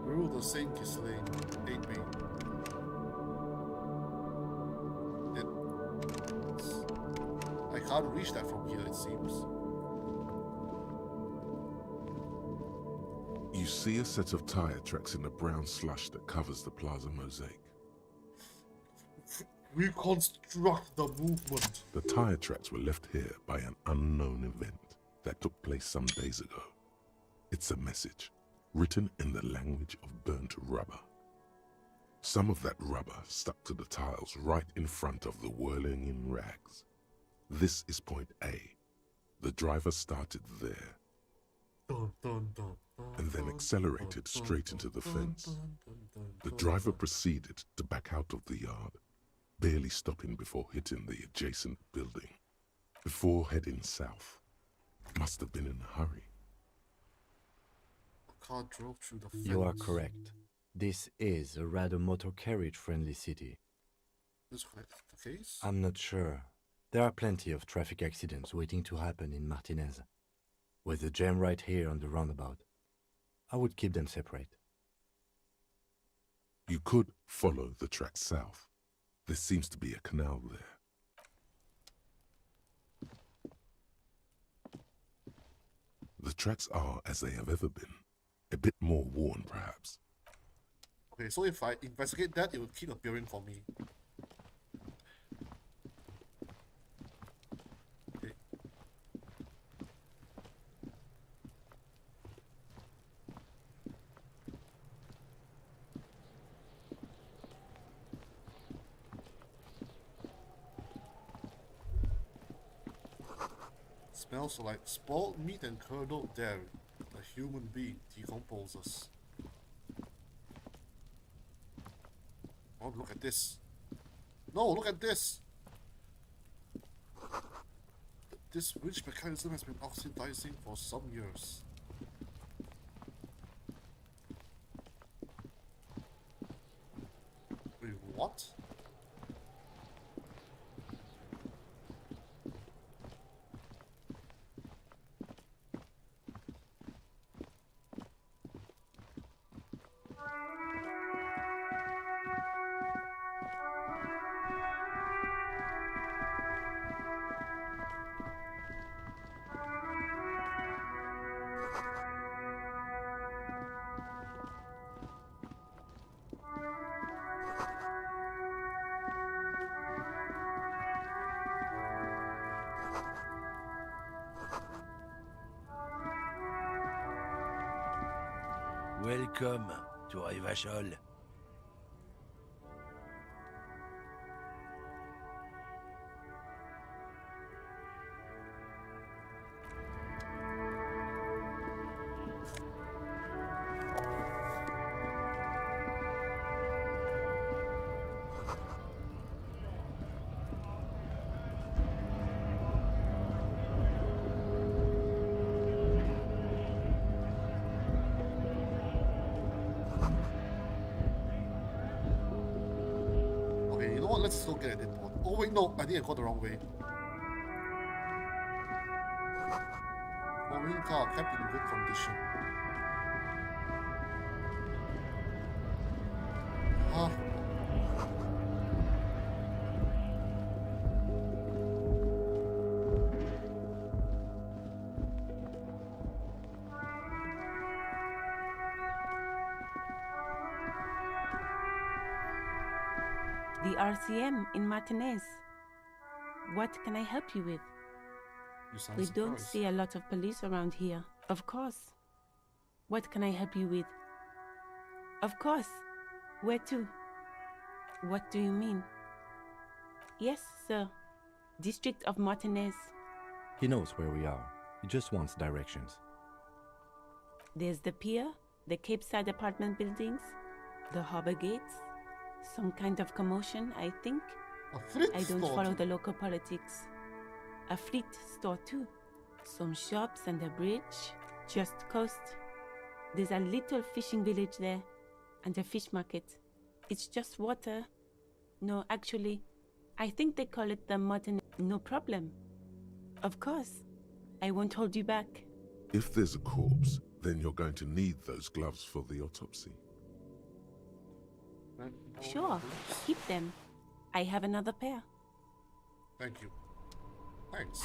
Rule the Saint Ghislaine. 8B. I can't reach that from here, it seems. You see a set of tire tracks in the brown slush that covers the plaza mosaic. Reconstruct the movement. The tire tracks were left here by an unknown event that took place some days ago. It's a message, written in the language of burnt rubber. Some of that rubber stuck to the tiles right in front of the whirling in rags. This is point A. The driver started there and then accelerated straight into the fence. The driver proceeded to back out of the yard, barely stopping before hitting the adjacent building. Before heading south, must have been in a hurry. Car drove through the fence. You are correct. This is a rather motor carriage-friendly city. Is that the case? I'm not sure. There are plenty of traffic accidents waiting to happen in Martinez. With a jam right here on the roundabout, I would keep them separate. You could follow the track south. There seems to be a canal there. The tracks are as they have ever been. A bit more worn, perhaps. Okay, so if I investigate that, it will keep appearing for me. Okay. Smells like spoiled meat and curdled dairy. A human being decomposes. Oh, look at this. No, look at this. This rich mechanism has been oxidizing for some years. Wait, what? Welcome to Rivachol. Okay, you know what? Let's look at it. Oh wait, no, I think I got the wrong way. Marine car kept in good condition. Huh? The RCM in Martinez. What can I help you with? You sound We surprised. don't see a lot of police around here. Of course. What can I help you with? Of course. Where to? What do you mean? Yes, sir. District of Martinez. He knows where we are. He just wants directions. There's the pier, the Cape Side apartment buildings, the harbor gates. Some kind of commotion, I think. A fruit I don't store follow too. the local politics. A fleet store too. Some shops and a bridge. Just coast. There's a little fishing village there. And a fish market. It's just water. No, actually, I think they call it the Martin. No problem. Of course. I won't hold you back. If there's a corpse, then you're going to need those gloves for the autopsy. Sure. Keep them. I have another pair. Thank you. Thanks.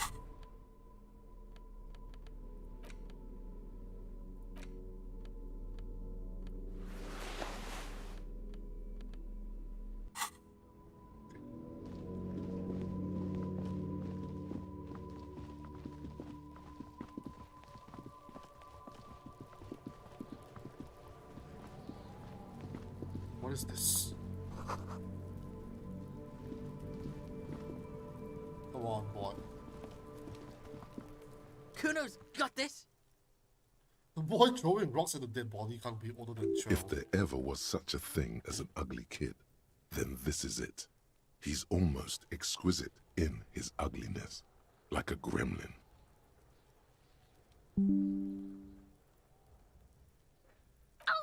What is this? Come on, boy. Kuno's got this. The boy throwing rocks at the dead body can't be older than 12. If there ever was such a thing as an ugly kid, then this is it. He's almost exquisite in his ugliness, like a gremlin. Oh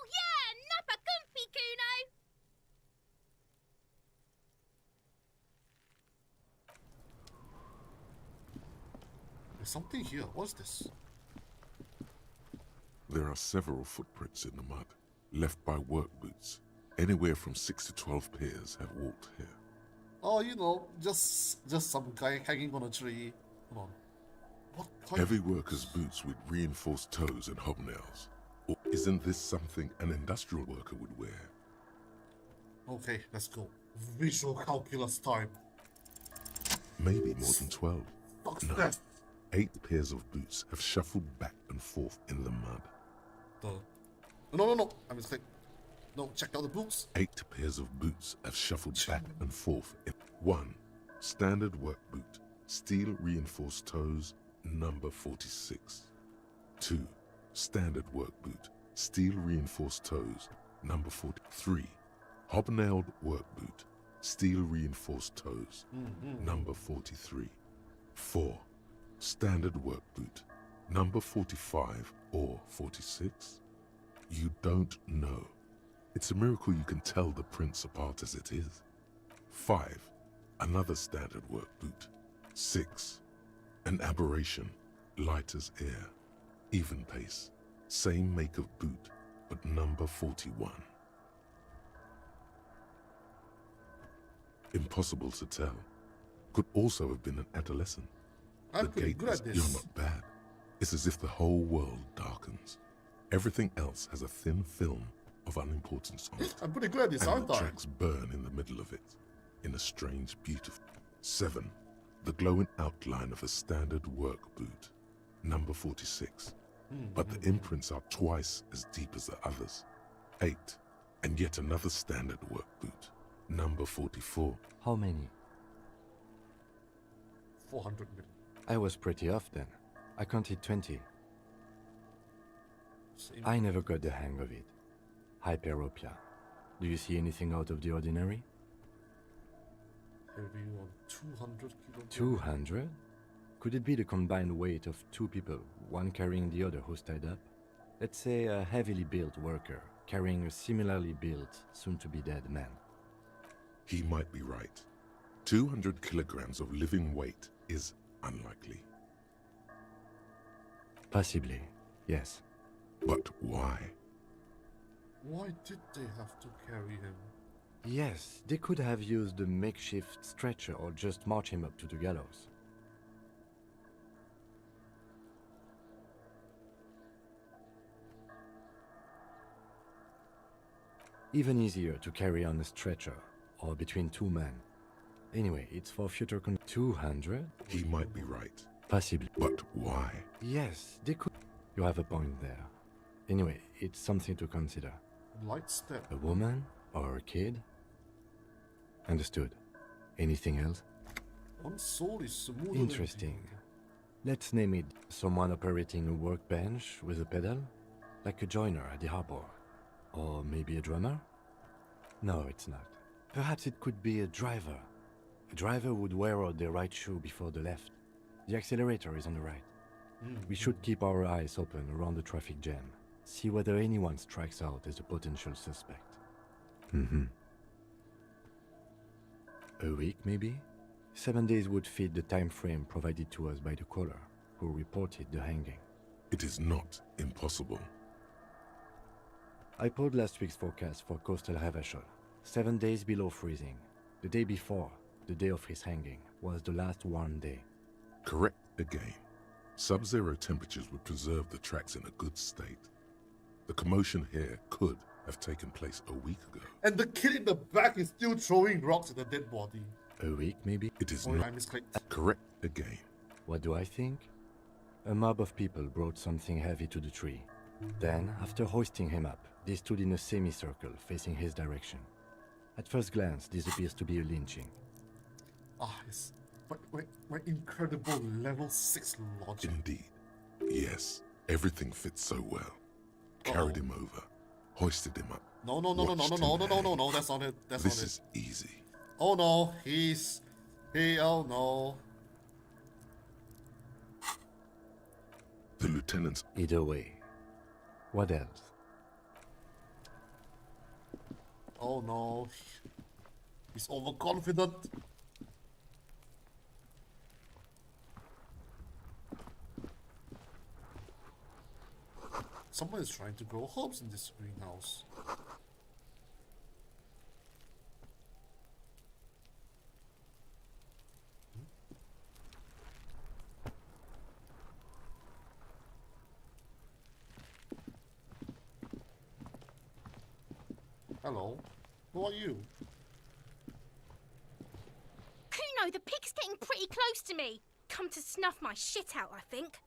yeah, Nappa Comfy, Kuno! There's something here. What's this? There are several footprints in the mud, left by work boots. Anywhere from 6 to 12 pairs have walked here. Oh, you know, just some guy hanging on a tree. Hold on. What type? Heavy workers' boots with reinforced toes and hobnails. Or isn't this something an industrial worker would wear? Okay, let's go. Visual calculus time. Maybe more than 12. Fuck's No. that? 8 pairs of boots have shuffled back and forth in the mud. No. I mistake. No, check out the boots. 8 pairs of boots have shuffled back and forth. 1. Standard work boot, steel reinforced toes, number 46. 2. Standard work boot, steel reinforced toes, number 43. Hobnailed work boot, steel reinforced toes, number 43. 4. Standard work boot, number 45 or 46? You don't know. It's a miracle you can tell the prints apart as it is. 5. Another standard work boot. 6. An aberration, light as air, even pace, same make of boot, but number 41. Impossible to tell. Could also have been an adolescent. I'm The pretty gate good is at this. You're not bad. It's as if the whole world darkens. Everything else has a thin film of unimportance on it. I'm pretty good at this, and aren't the I? tracks burn in the middle of it, in a strange, beautiful. 7. The glowing outline of a standard work boot, number 46. But the imprints are twice as deep as the others. 8. And yet another standard work boot, number 44. How many? 400 million. I was pretty off then. I counted 20. I never got the hang of it. Hyperopia. Do you see anything out of the ordinary? Heavy on 200 kilograms. 200? Could it be the combined weight of 2 people, one carrying the other who's tied up? Let's say a heavily built worker carrying a similarly built, soon-to-be-dead man. He might be right. 200 kilograms of living weight is unlikely. Possibly, yes. But why? Why did they have to carry him? Yes, they could have used a makeshift stretcher or just march him up to the gallows. Even easier to carry on a stretcher. or between two men. Anyway, it's for future 200? He might be right. Possibly. But why? Yes, they could. You have a point there. Anyway, it's something to consider. Light step. A woman or a kid? Understood. Anything else? One soul is smoother. Interesting. Let's name it someone operating a workbench with a pedal, like a joiner at the harbor. Or maybe a drummer? No, it's not. Perhaps it could be a driver. A driver would wear out the right shoe before the left. The accelerator is on the right. We should keep our eyes open around the traffic jam. See whether anyone strikes out as a potential suspect. A week, maybe? 7 days would fit the time frame provided to us by the caller, who reported the hanging. It is not impossible. I pulled last week's forecast for coastal Havashol. 7 days below freezing. The day before, the day of his hanging, was the last warm day. Correct again. Sub-zero temperatures would preserve the tracks in a good state. The commotion here could have taken place a week ago. And the kid in the back is still throwing rocks at the dead body. A week, maybe? It is I not misclicked. correct again. What do I think? A mob of people brought something heavy to the tree. Then, after hoisting him up, they stood in a semicircle facing his direction. At first glance, this appears to be a lynching. It's my incredible level 6 logic. Indeed. Yes, everything fits so well. Carried him over, hoisted him up. No, that's not it. That's This not it. is easy. Oh no, oh no. The lieutenant's Either way. What else? Oh no. He's overconfident. Someone is trying to grow herbs in this greenhouse. Hello, who are you? Kuno, the pig's getting pretty close to me. Come to snuff my shit out, I think.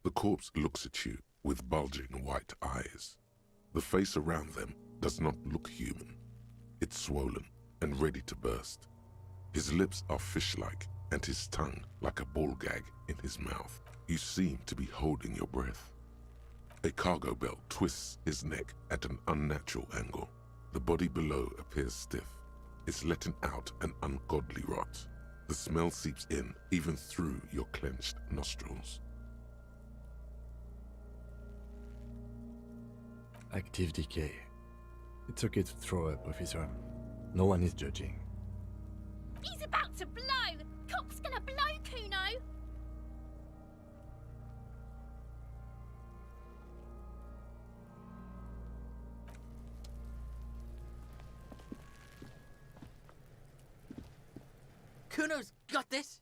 The corpse looks at you with bulging white eyes. The face around them does not look human. It's swollen and ready to burst. His lips are fish-like and his tongue like a ball gag in his mouth. You seem to be holding your breath. A cargo belt twists his neck at an unnatural angle. The body below appears stiff. It's letting out an ungodly rot. The smell seeps in even through your clenched nostrils. Active decay. It's okay to throw up, officer. No one is judging. He's about to blow! Cock's gonna blow, Kuno! Kuno's got this.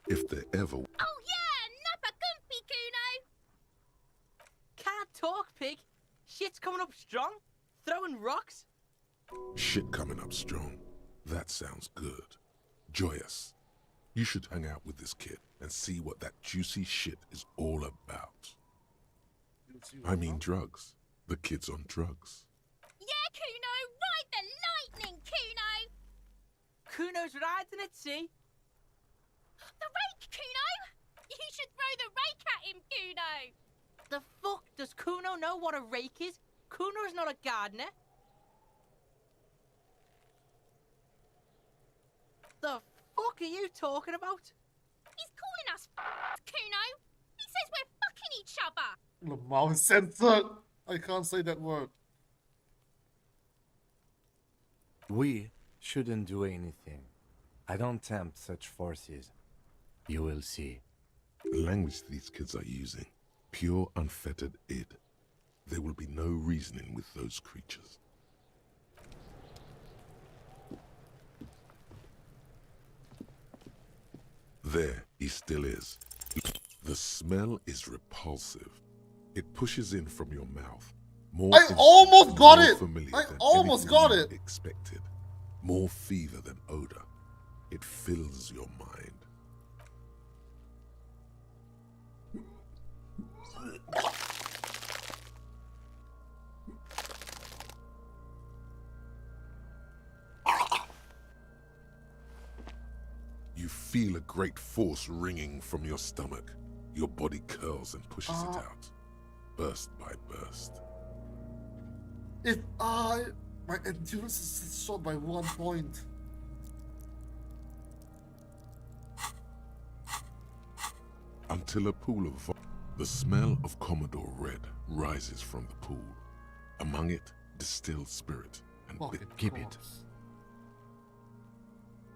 If there ever... Oh yeah! Nappa Gumpy, Kuno! Can't talk, pig. Shit's coming up strong. Throwing rocks. Shit coming up strong. That sounds good. Joyous. You should hang out with this kid and see what that juicy shit is all about. I mean drugs. The kid's on drugs. Yeah, Kuno! Ride the lightning, Kuno! Kuno's riding it, see? The rake, Kuno! You should throw the rake at him, Kuno! The fuck? Does Kuno know what a rake is? Kuno's not a gardener. The fuck are you talking about? He's calling us Kuno! He says we're fucking each other! The mouth is censored. I can't say that word. We shouldn't do anything. I don't tempt such forces. You will see. The language these kids are using. Pure, unfettered id. There will be no reasoning with those creatures. There, He still is. The smell is repulsive. It pushes in from your mouth. More I instant, almost got more it! familiar I than almost anything got you it! Expected. More fever than odor. It fills your mind. You feel a great force ringing from your stomach. Your body curls and pushes it out, burst by burst. If my endurance is shot by 1 point. Until a pool of the smell of Commodore Red rises from the pool. Among it, distilled spirit and Keep it.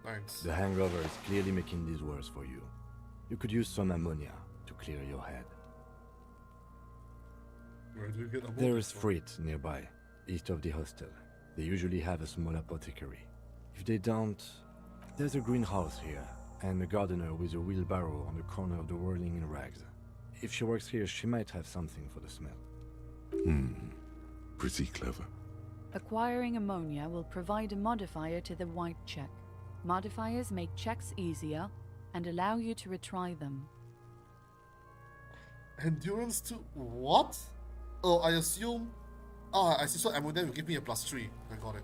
Thanks. The hangover is clearly making this worse for you. You could use some ammonia to clear your head. Where do you get ammonia There is from? freight nearby, east of the hostel. They usually have a small apothecary. If they don't, there's a greenhouse here, and a gardener with a wheelbarrow on the corner of the whirling in rags. If she works here, she might have something for the smell. Pretty clever. Acquiring ammonia will provide a modifier to the white check. Modifiers make checks easier and allow you to retry them. Endurance to what? Oh, I assume. I see. So ammonia will give me a +3. I got it.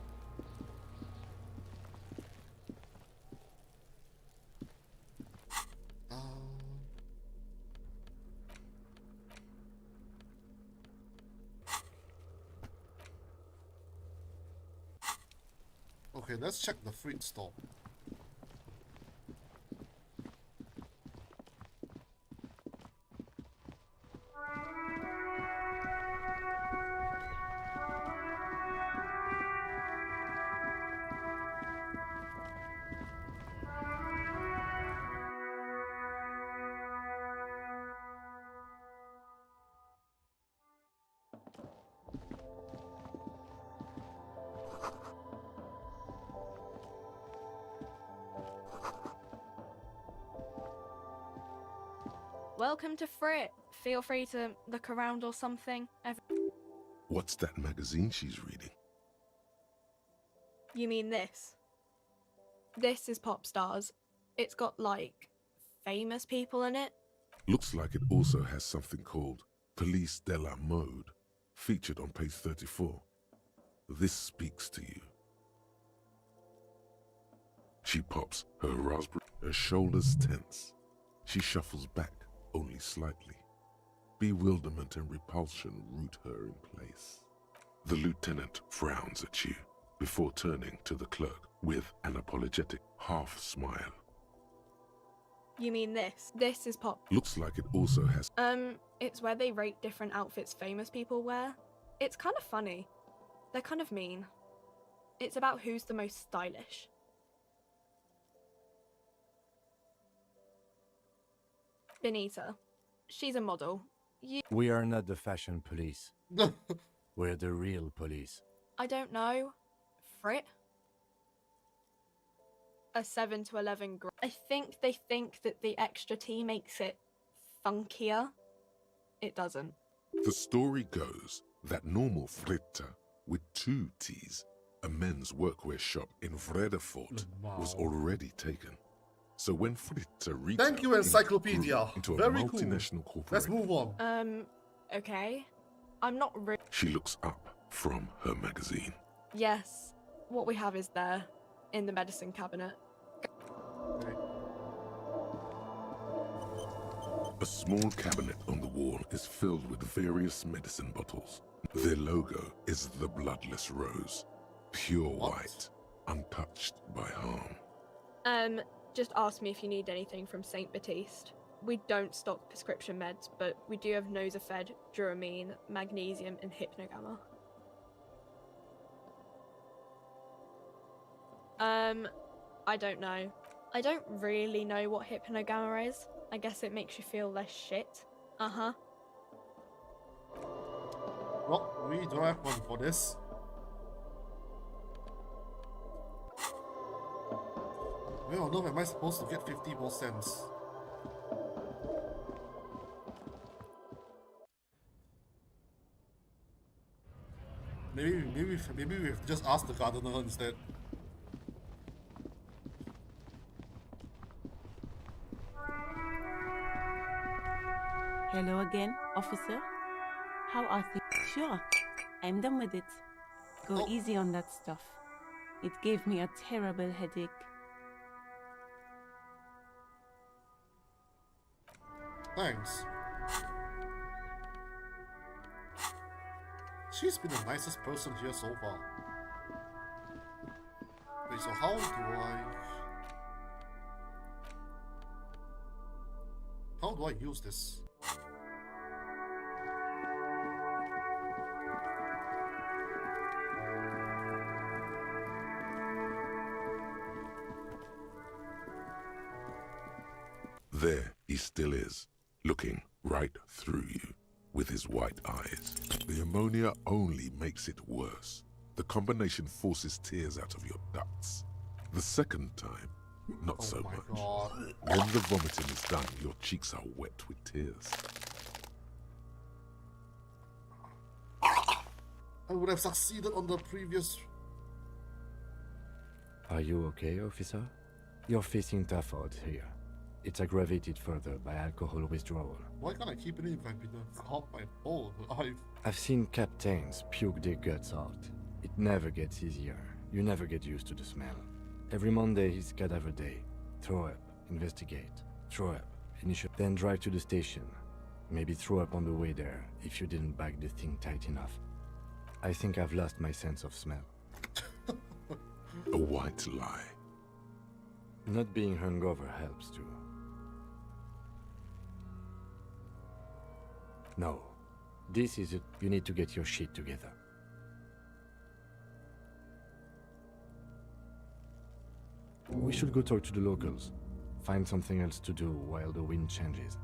Okay, let's check the fruit store. Welcome to Frit. Feel free to look around or something. What's that magazine she's reading? You mean this? This is Pop Stars. It's got, like, famous people in it. Looks like it also has something called Police de la Mode, featured on page 34. This speaks to you. She pops her raspberry, her shoulders tense. She shuffles back only slightly. Bewilderment and repulsion root her in place. The lieutenant frowns at you before turning to the clerk with an apologetic half smile. You mean this? This is Pop. Looks like it also has... It's where they rate different outfits famous people wear. It's kind of funny. They're kind of mean. It's about who's the most stylish. Benita. She's a model. We are not the fashion police. We're the real police. I don't know. Frit? A 7 to 11 I think they think that the extra T makes it funkier. It doesn't. The story goes that normal Fritta, with 2 T's, a men's workwear shop in Vredefort, was already taken. So when Fritta reached Thank you, Encyclopedia. into a Very multinational cool. corporation, Let's move on. Okay. I'm not really... She looks up from her magazine. Yes. What we have is there, in the medicine cabinet. A small cabinet on the wall is filled with various medicine bottles. Their logo is the bloodless rose, pure white, untouched by harm. Just ask me if you need anything from St. Baptiste. We don't stock prescription meds, but we do have Nosafed, Duramine, Magnesium, and Hypnogamma. I don't know. I don't really know what Hypnogamma is. I guess it makes you feel less shit. Uh-huh. Well, we don't have one for this. Where on earth am I supposed to get 50 more cents? maybe we just ask the gardener instead. Hello again, officer. How are things? Sure, I'm done with it. Go easy on that stuff. It gave me a terrible headache. Thanks. She's been the nicest person here so far. Wait, so how do I use this? There he still is, looking right through you with his white eyes. The ammonia only makes it worse. The combination forces tears out of your ducts. The second time, not so much. God. When the vomiting is done, your cheeks are wet with tears. I would have succeeded on the previous... Are you okay, officer? You're facing tough odds here. It's aggravated further by alcohol withdrawal. Why can't I keep it in if I've been caught by all alive? I've seen captains puke their guts out. It never gets easier. You never get used to the smell. Every Monday is cadaver day. Throw up, investigate. Throw up, initial. Then drive to the station. Maybe throw up on the way there if you didn't bag the thing tight enough. I think I've lost my sense of smell. A white lie. Not being hungover helps too. No. This is it. You need to get your shit together. We should go talk to the locals. Find something else to do while the wind changes.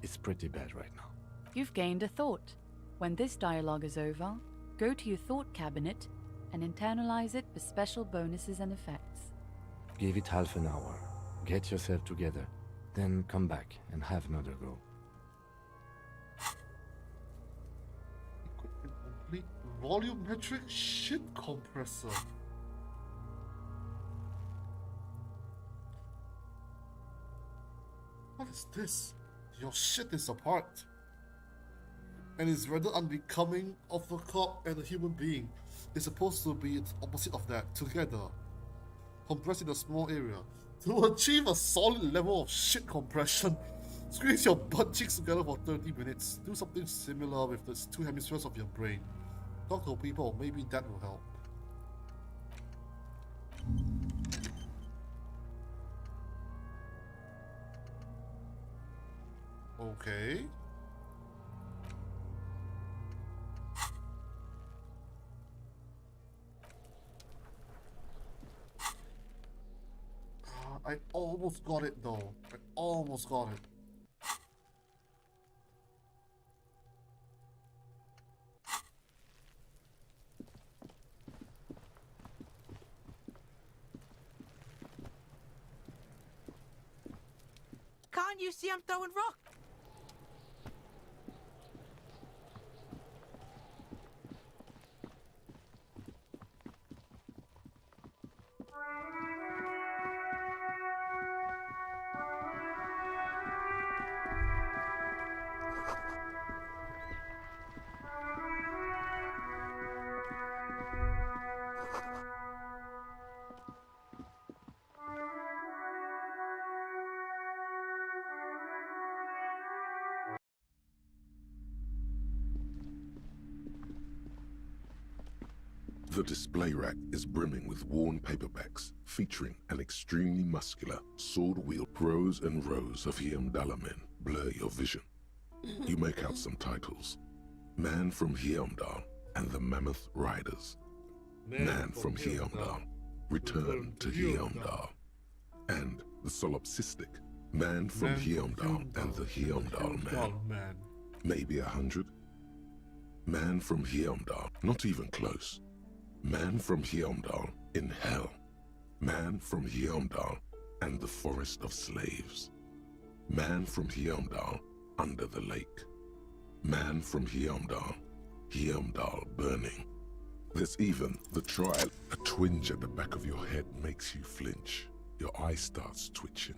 It's pretty bad right now. You've gained a thought. When this dialogue is over, go to your thought cabinet and internalize it for special bonuses and effects. Give it half an hour. Get yourself together. Then come back and have another go. Complete volumetric shit compressor. What is this? Your shit is apart. And is rather unbecoming of a cop and a human being. It's supposed to be the opposite of that, together. Compressed in a small area. To achieve a solid level of shit compression, squeeze your butt cheeks together for 30 minutes. Do something similar with the two hemispheres of your brain. Talk to people, maybe that will help. Okay. I almost got it though. I almost got it. Can't you see I'm throwing rock? The display rack is brimming with worn paperbacks featuring an extremely muscular, sword-wielding rows and rows of Heimdall men blur your vision. You make out some titles. Man from Heimdall and the Mammoth Riders. Man from Heimdall, Return to Heimdall. And the solipsistic Man from Heimdall and the Heimdall Man. Maybe 100. Man from Heimdall, not even close. Man from Heimdall in hell. Man from Heimdall and the forest of slaves. Man from Heimdall under the lake. Man from Heimdall, Heimdall burning. There's even the trial. A twinge at the back of your head makes you flinch. Your eye starts twitching.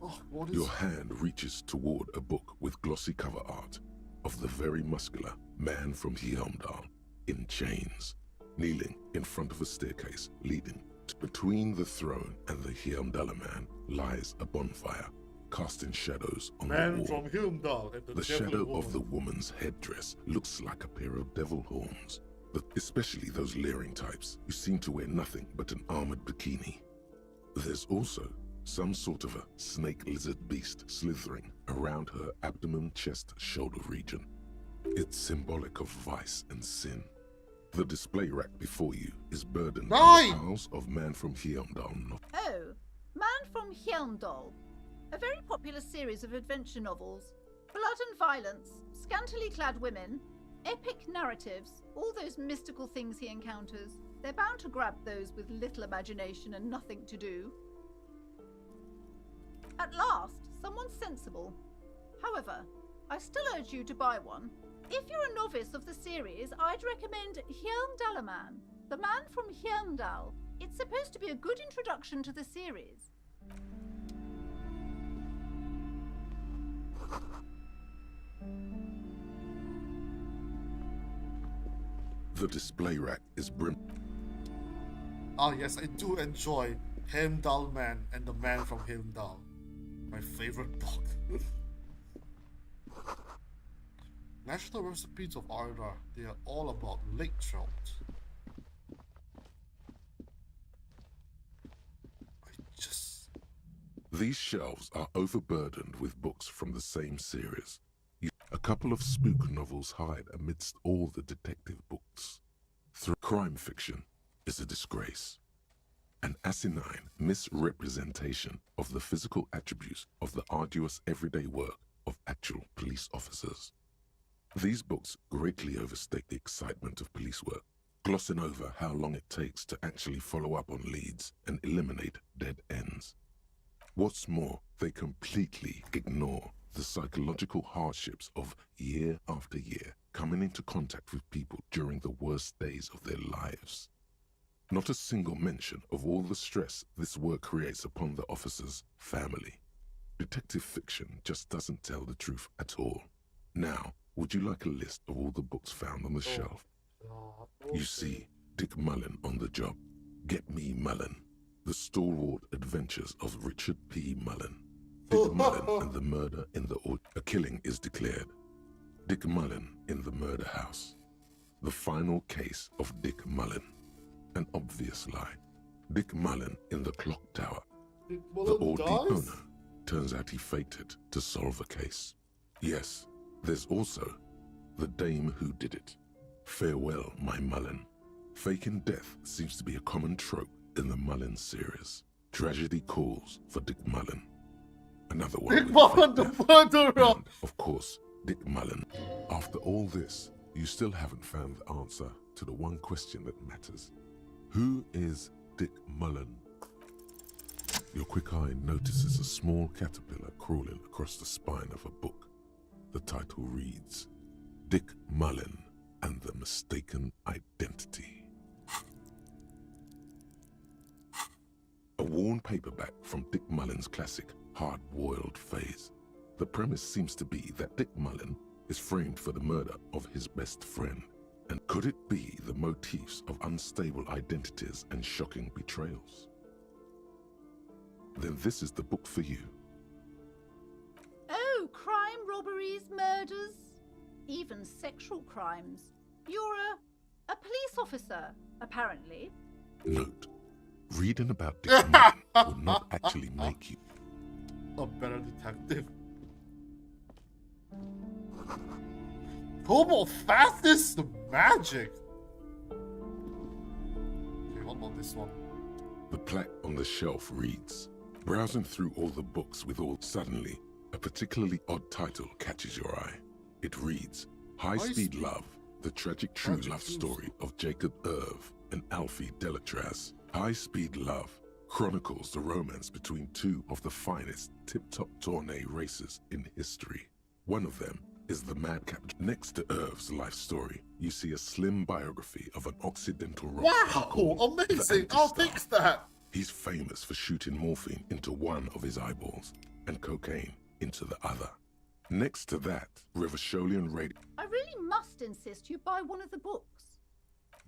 Oh, what is... Your hand reaches toward a book with glossy cover art of the very muscular man from Hjelmdal in chains, kneeling in front of a staircase leading to between the throne and the Hjelmdaler man lies a bonfire, casting shadows on the Man wall. from Hjelmdal and The shadow of the woman's headdress looks like a pair of devil horns, but especially those leering types who seem to wear nothing but an armored bikini. There's also some sort of a snake lizard beast slithering around her abdomen, chest, shoulder region. It's symbolic of vice and sin. The display rack before you is burdened with the piles of Man from Hjelmdal. Oh, Man from Hjelmdal. A very popular series of adventure novels. Blood and violence, scantily clad women, epic narratives, all those mystical things he encounters. They're bound to grab those with little imagination and nothing to do. At last, someone sensible. However, I still urge you to buy one. If you're a novice of the series, I'd recommend Hjelmdalaman, the Man from Hjelmdal. It's supposed to be a good introduction to the series. The display rack is Ah yes, I do enjoy Hjelmdal Man and the Man from Hjelmdal. My favorite book. National recipes of Arda, they are all about lake trout. These shelves are overburdened with books from the same series. A couple of spook novels hide amidst all the detective books. Crime fiction is a disgrace. An asinine misrepresentation of the physical attributes of the arduous everyday work of actual police officers. These books greatly overstate the excitement of police work, glossing over how long it takes to actually follow up on leads and eliminate dead ends. What's more, they completely ignore the psychological hardships of year after year coming into contact with people during the worst days of their lives. Not a single mention of all the stress this work creates upon the officer's family. Detective fiction just doesn't tell the truth at all. Now, would you like a list of all the books found on the shelf? You see Dick Mullen on the job. Get Me Mullen. The Stalwart Adventures of Richard P. Mullen. Dick Mullen and the Murder in the Orchard. A killing is declared. Dick Mullen in the murder house. The final case of Dick Mullen. An obvious lie. Dick Mullen in the clock tower. The Audi owner. Turns out he faked it to solve a case. Yes, there's also the dame who did it. Farewell, my Mullen. Faking death seems to be a common trope in the Mullen series. Tragedy calls for Dick Mullen. Another one. Dick Mullen, the murderer! And, of course, Dick Mullen. After all this, you still haven't found the answer to the one question that matters. Who is Dick Mullen? Your quick eye notices a small caterpillar crawling across the spine of a book. The title reads, Dick Mullen and the Mistaken Identity. A worn paperback from Dick Mullen's classic Hard-Boiled Phase. The premise seems to be that Dick Mullen is framed for the murder of his best friend. And could it be the motifs of unstable identities and shocking betrayals? Then this is the book for you. Oh, crime, robberies, murders, even sexual crimes. You're a police officer, apparently. Note, reading about Dick Mullen will not actually make you a better detective. Homo fastest the magic. Okay, what about this one? The plaque on the shelf reads, browsing through all the books with all suddenly, a particularly odd title catches your eye. It reads, High Speed Love, the tragic true love story of Jacob Irv and Alfie Delatraz. High Speed Love chronicles the romance between two of the finest tip-top tourney racers in history. One of them, is the madcap. Next to Irv's life story, you see a slim biography of an Occidental rock. Wow, amazing! I'll fix that! He's famous for shooting morphine into one of his eyeballs and cocaine into the other. Next to that, Rivasholian radio. I really must insist you buy one of the books.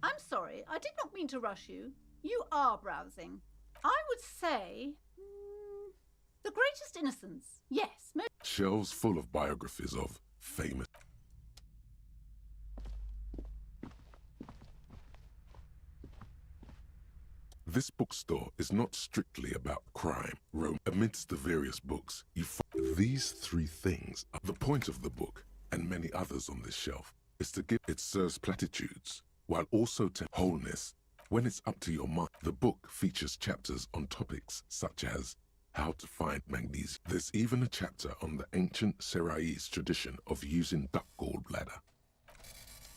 I'm sorry, I did not mean to rush you. You are browsing. I would say... The Greatest Innocence. Yes. Shelves full of biographies of famous... This bookstore is not strictly about crime. Amidst the various books, you find these three things. The point of the book, and many others on this shelf, is to give it serves platitudes, while also to wholeness. When it's up to your mind, the book features chapters on topics such as how to find magnesium. There's even a chapter on the ancient Seraïs tradition of using duck gallbladder.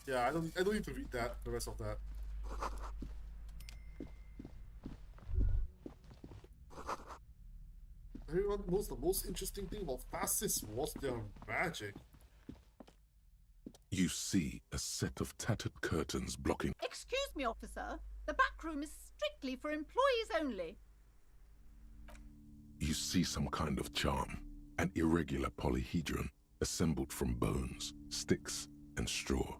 Yeah, I don't need to read that, the rest of that. Everyone knows the most interesting thing about fascists was their magic. You see a set of tattered curtains blocking. Excuse me, officer. The back room is strictly for employees only. You see some kind of charm, an irregular polyhedron assembled from bones, sticks, and straw.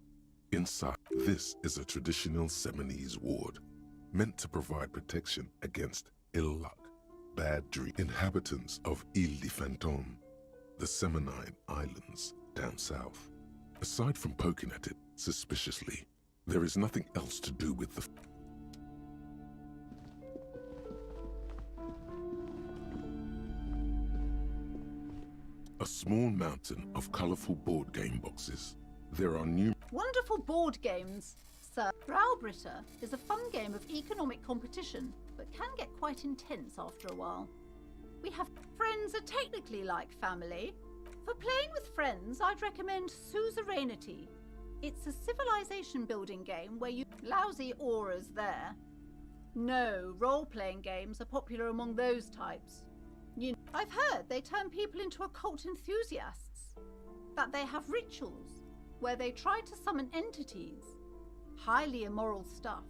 Inside, this is a traditional Seminese ward, meant to provide protection against ill luck, bad dream. Inhabitants of Ile de Fantôme, the Seminine Islands down south. Aside from poking at it suspiciously, there is nothing else to do with the... A small mountain of colorful board game boxes. There are new... Wonderful board games, sir. Browbritter is a fun game of economic competition, but can get quite intense after a while. We have friends are technically like family. For playing with friends, I'd recommend Suzerainty. It's a civilization building game where you... Lousy auras there. No, role-playing games are popular among those types. I've heard they turn people into occult enthusiasts. That they have rituals where they try to summon entities. Highly immoral stuff.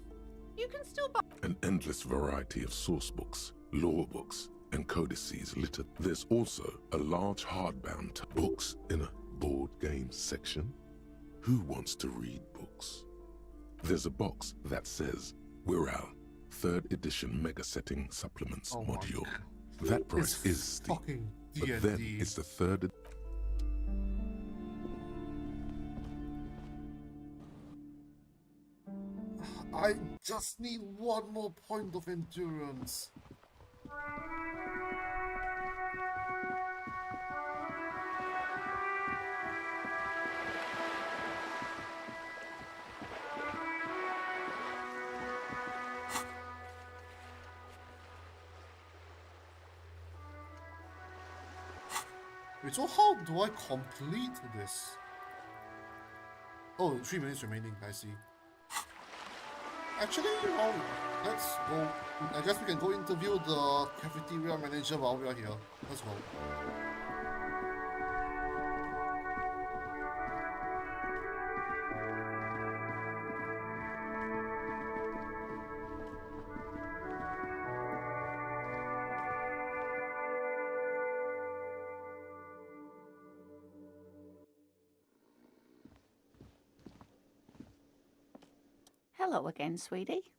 You can still buy... An endless variety of source books, lore books, and codices littered. There's also a large hardbound books in a board game section. Who wants to read books? There's a box that says Wirral 3rd edition mega setting supplements module. That price is steep, but then it's the third... I just need one more point of endurance. Wait, so how do I complete this? Oh, 3 minutes remaining, I see. Actually, well, let's go. I guess we can go interview the cafeteria manager while we are here. Let's go. Hello again, sweetie.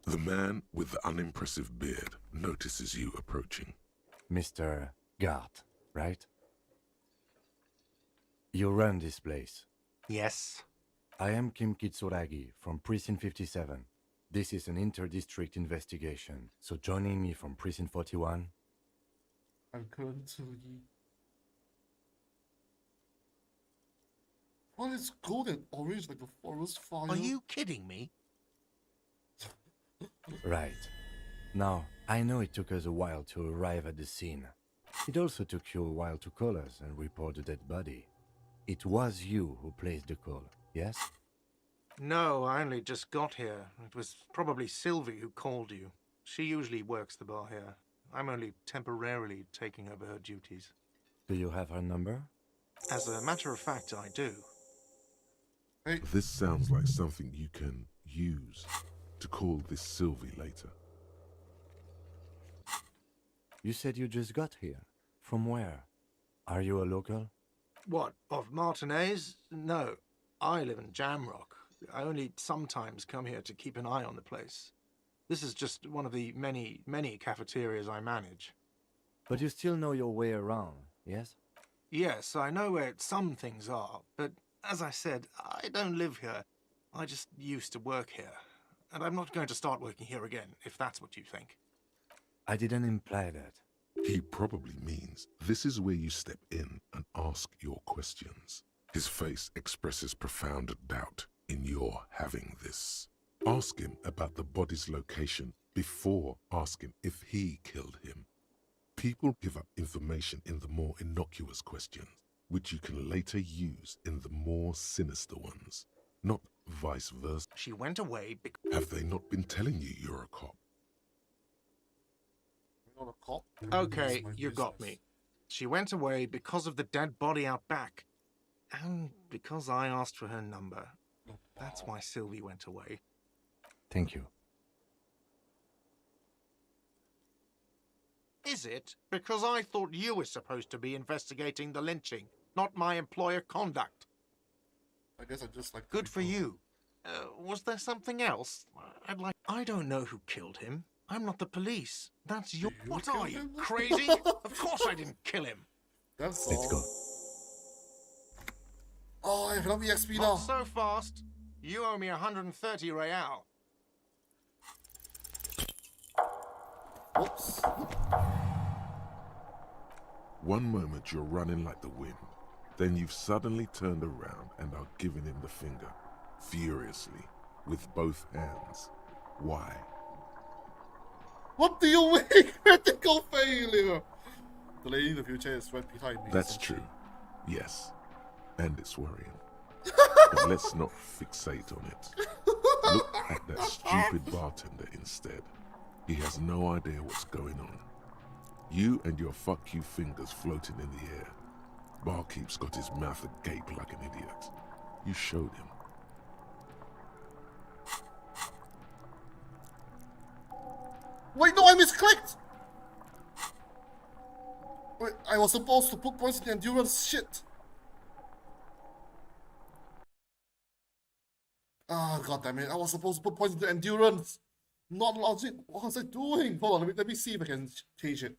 The man with the unimpressive beard notices you approaching. Mr. Gart, right? You run this place. Yes. I am Kim Kitsuragi from Precinct 57. This is an inter-district investigation, so joining me from Precinct 41... I'm currently... What is gold and orange like the forest fire? Are you kidding me? Right. Now, I know it took us a while to arrive at the scene. It also took you a while to call us and report the dead body. It was you who placed the call, yes? No, I only just got here. It was probably Sylvie who called you. She usually works the bar here. I'm only temporarily taking over her duties. Do you have her number? As a matter of fact, I do. This sounds like something you can use to call this Sylvie later. You said you just got here. From where? Are you a local? What, of Martinez? No, I live in Jamrock. I only sometimes come here to keep an eye on the place. This is just one of the many, many cafeterias I manage. But you still know your way around, yes? Yes, I know where some things are, but as I said, I don't live here. I just used to work here. And I'm not going to start working here again, if that's what you think. I didn't imply that. He probably means this is where you step in and ask your questions. His face expresses profound doubt in your having this. Ask him about the body's location before asking if he killed him. People give up information in the more innocuous questions, which you can later use in the more sinister ones, not vice versa. She went away because... Have they not been telling you you're a cop? You're not a cop? Okay, you got me. She went away because of the dead body out back. And because I asked for her number. That's why Sylvie went away. Thank you. Is it? Because I thought you were supposed to be investigating the lynching, not my employer conduct. I guess I just like... Good for you. Was there something else? I don't know who killed him. I'm not the police. That's your... What are you, crazy? Of course I didn't kill him. That's Let's go. Oh, I have enough EXP Not now. so fast. You owe me 130 real. Oops. One moment you're running like the wind, then you've suddenly turned around and are giving him the finger, furiously, with both hands. Why? What do you mean? Critical failure! The lady in the future is right behind me. That's true. Yes. And it's worrying. But let's not fixate on it. Look at that stupid bartender instead. He has no idea what's going on. You and your fuck you fingers floating in the air. Barkeep's got his mouth agape like an idiot. You showed him. Wait, no, I misclicked! Wait, I was supposed to put points in the endurance shit. Ah, god damn it, I was supposed to put points in the endurance. Not logic. What was I doing? Hold on, let me see if I can change it.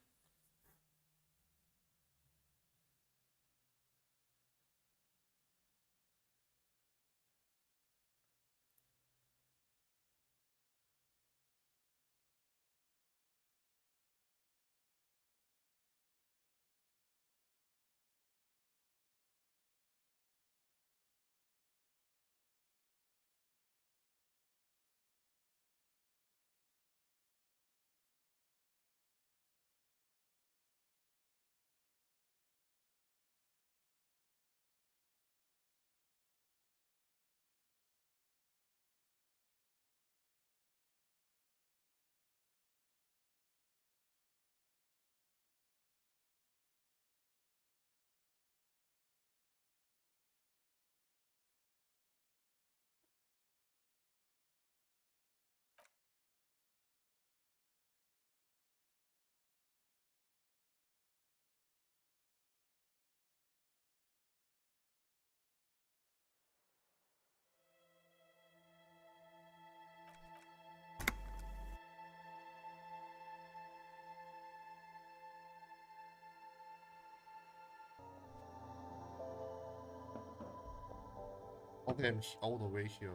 Okay, I'm all the way here.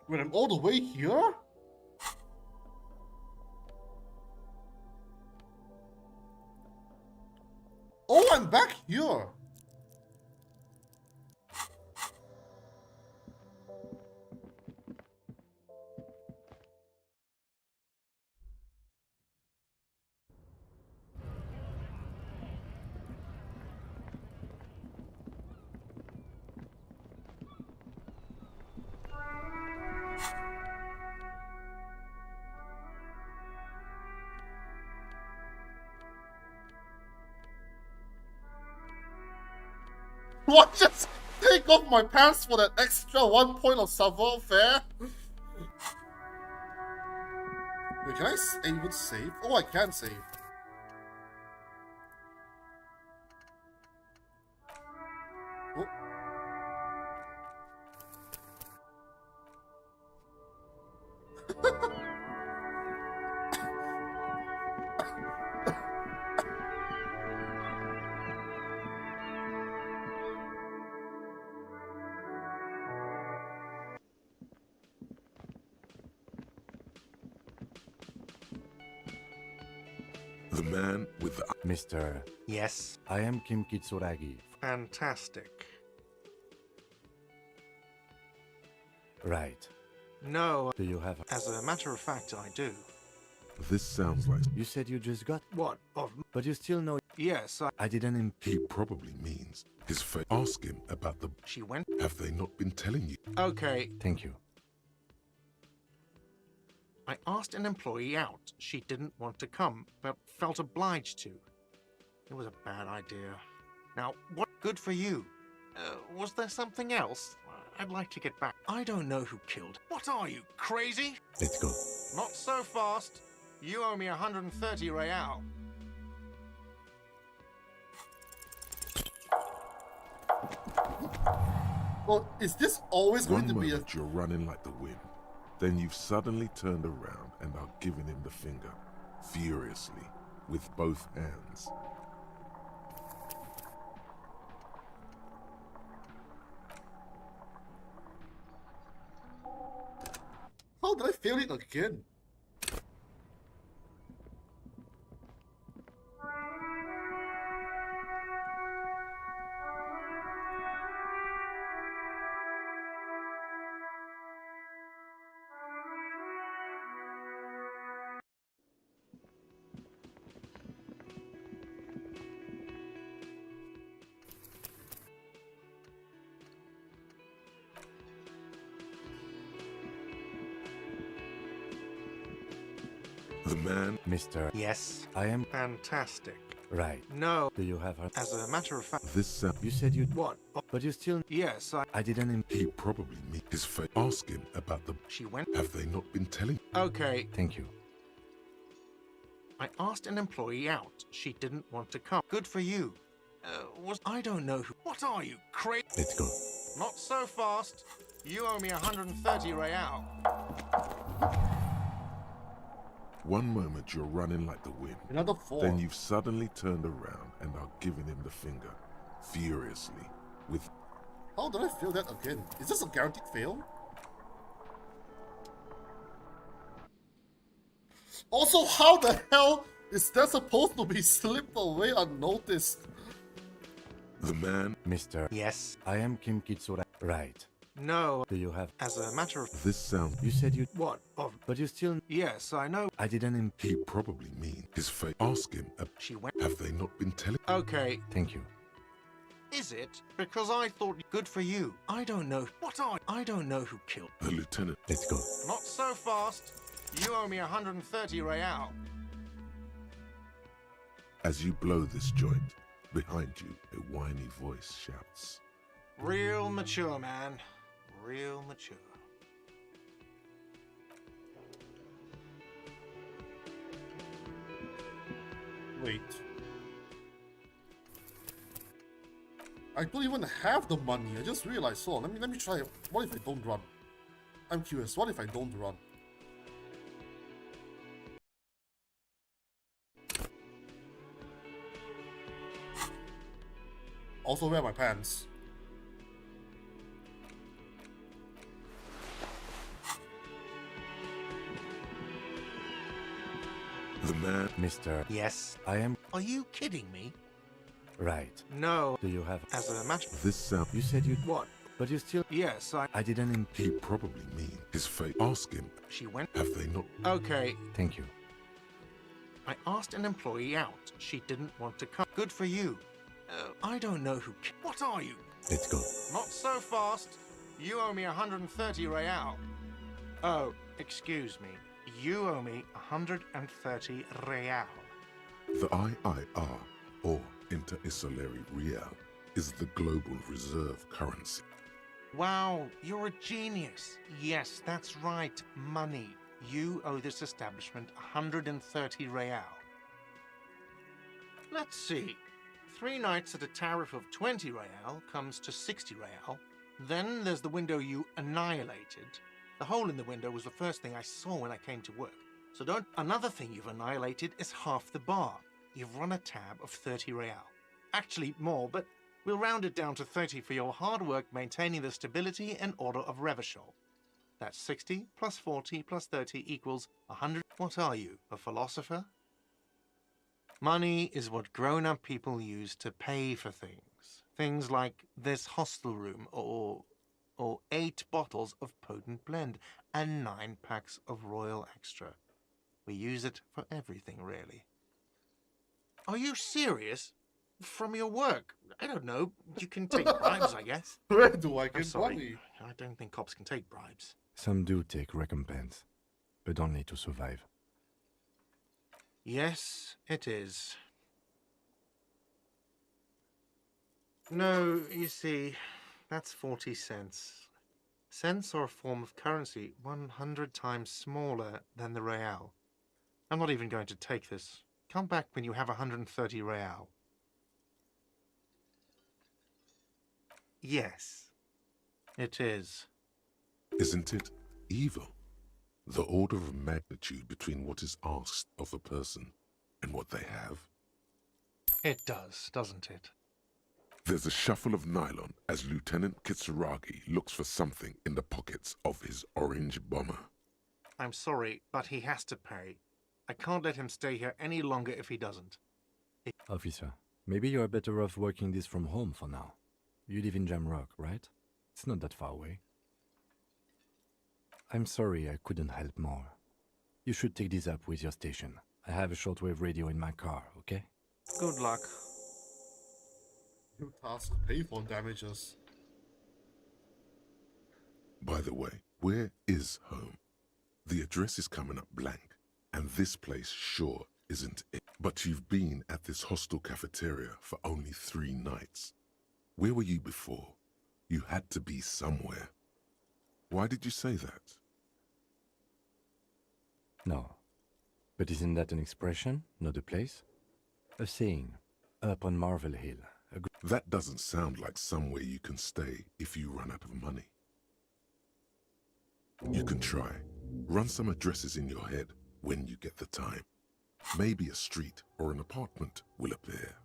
Wait, I'm all the way here? Oh, I'm back here! What? Just take off my pants for that extra 1 point of savoir-faire? Wait, can I even save? Oh, I can save. Oh. The man with the... Mr. Yes. I am Kim Kitsuragi. Fantastic. Right. No. Do you have... As a matter of fact, I do. This sounds like... You said you just got... What? Of... But you still know... Yes, I didn't... He probably means his face. Ask him about the... She went... Have they not been telling you? Okay. Thank you. I asked an employee out. She didn't want to come, but felt obliged to. It was a bad idea. Now, what good for you? Was there something else? I'd like to get back. I don't know who killed. What are you, crazy? Let's go. Not so fast. You owe me 130 real. Well, is this always going to One be a... moment you're running like the wind. Then you've suddenly turned around and are giving him the finger, furiously, with both hands. How did I fail it again? The man... Mr. Yes. I am... Fantastic. Right. No. Do you have a... As a matter of fact... This You said you... What? But you still... Yes, I didn't... He probably means his face. Ask him about the... She went... Have they not been telling... Okay. Thank you. I asked an employee out. She didn't want to come. Good for you. I don't know who... What are you, crazy? Let's go. Not so fast. You owe me 130 real. One moment you're running like the wind. Another 4. Then you've suddenly turned around and are giving him the finger, furiously, with... How did I fail that again? Is this a guaranteed fail? Also, how the hell is that supposed to be slipped away unnoticed? The man... Mr. Yes. I am Kim Kitsuragi. Right. No. Do you have... As a matter of... This sound... You said you... What? Of... But you still... Yes, I know. I didn't... He probably means his face. Ask him... She went... Have they not been telling... Okay. Thank you. Is it? Because I thought... Good for you. I don't know... What are... I don't know who killed... The lieutenant... Let's go. Not so fast. You owe me 130 real. As you blow this joint, behind you, a whiny voice shouts. Real mature, man. Real mature. Wait. I don't even have the money. I just realized. So let me try it. What if I don't run? I'm curious. What if I don't run? Also wear my pants. The man... Mr. Yes. I am... Are you kidding me? Right. No. Do you have... As a matter... This sound... You said you... What? But you still... Yes, I didn't... He probably means his face. Ask him. She went... Have they not... Okay. Thank you. I asked an employee out. She didn't want to come. Good for you. I don't know who... What are you? Let's go. Not so fast. You owe me 130 real. Oh, excuse me. You owe me 130 real. The IIR, or Inter-Isolary Real, is the global reserve currency. Wow, you're a genius. Yes, that's right, money. You owe this establishment 130 real. Let's see. 3 nights at a tariff of 20 real comes to 60 real. Then there's the window you annihilated. The hole in the window was the first thing I saw when I came to work. So don't... Another thing you've annihilated is half the bar. You've run a tab of 30 real. Actually, more, but we'll round it down to 30 for your hard work maintaining the stability and order of Revachol. That's 60 plus 40 plus 30 equals 100. What are you, a philosopher? Money is what grown-up people use to pay for things. Things like this hostel room or 8 bottles of potent blend and 9 packs of Royal Extra. We use it for everything, really. Are you serious? From your work? I don't know. You can take bribes, I guess. Where do I I'm get sorry. money? I don't think cops can take bribes. Some do take recompense, but only to survive. Yes, it is. No, you see, that's 40 cents. Cents are a form of currency 100 times smaller than the real. I'm not even going to take this. Come back when you have 130 real. Yes, it is. Isn't it evil? The order of magnitude between what is asked of a person and what they have? It does, doesn't it? There's a shuffle of nylon as Lieutenant Kitsuragi looks for something in the pockets of his orange bomber. I'm sorry, but he has to pay. I can't let him stay here any longer if he doesn't. Officer, maybe you're better off working this from home for now. You live in Jamrock, right? It's not that far away. I'm sorry I couldn't help more. You should take this up with your station. I have a shortwave radio in my car, okay? Good luck. New task, pay for damages. By the way, where is home? The address is coming up blank, and this place sure isn't it. But you've been at this hostel cafeteria for only 3 nights. Where were you before? You had to be somewhere. Why did you say that? No. But isn't that an expression, not a place? A saying, up on Marvel Hill. That doesn't sound like somewhere you can stay if you run out of money. You can try. Run some addresses in your head when you get the time. Maybe a street or an apartment will appear.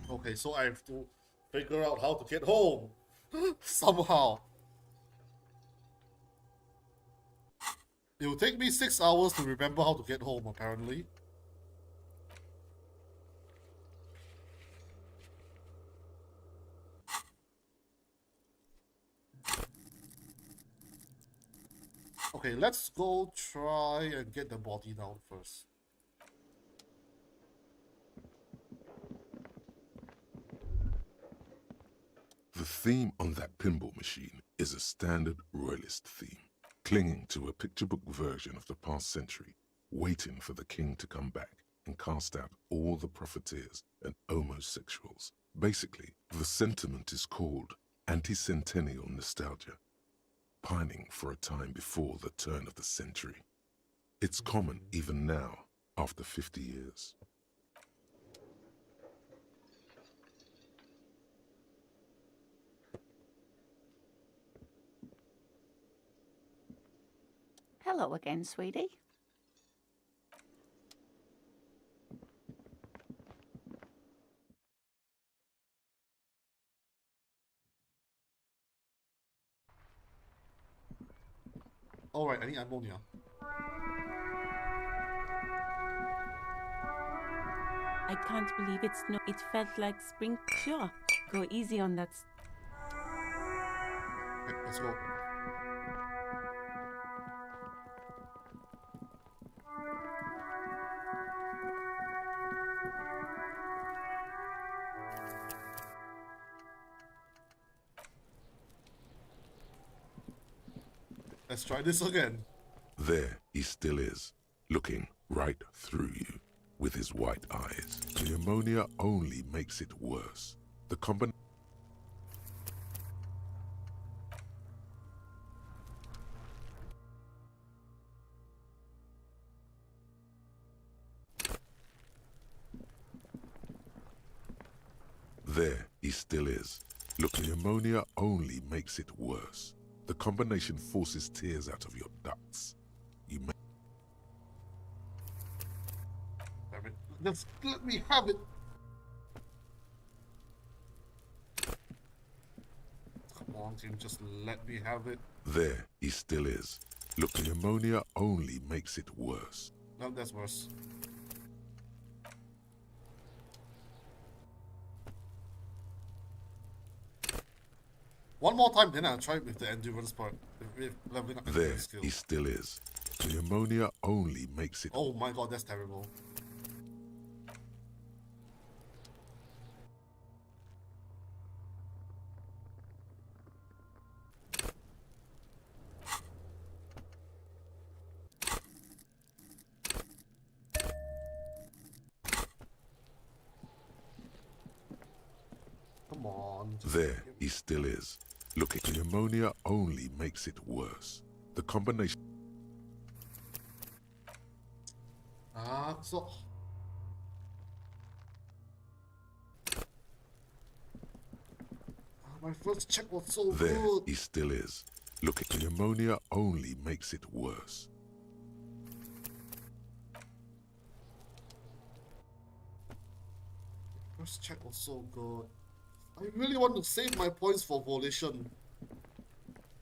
Okay, so I have to figure out how to get home. Somehow. It will take me 6 hours to remember how to get home, apparently. Okay, let's go try and get the body down first. The theme on that pinball machine is a standard royalist theme, clinging to a picture book version of the past century, waiting for the king to come back and cast out all the profiteers and homosexuals. Basically, the sentiment is called anti-centennial nostalgia, pining for a time before the turn of the century. It's common even now, after 50 years. Hello again, sweetie. Alright, I need ammonia. I can't believe it's no. It felt like spring. Sure, go easy on that. Okay, let's go. Let's try this again. There he still is, looking right through you with his white eyes. The ammonia only makes it worse. The combination. There he still is. Look, the ammonia only makes it worse. The combination forces tears out of your ducts. You may... Damn it. Just let me have it. Come on, team, just let me have it. There he still is. Look, the ammonia only makes it worse. No, that's worse. One more time, then I'll try with the endurance part. If leveling up There endurance skill. he still is. The ammonia only makes it... Oh my god, that's terrible. Come on. There he still is. Look, the ammonia only makes it worse. The combination... So... My first check was so There good. he still is. Look, the ammonia only makes it worse. First check was so good. I really want to save my points for volition.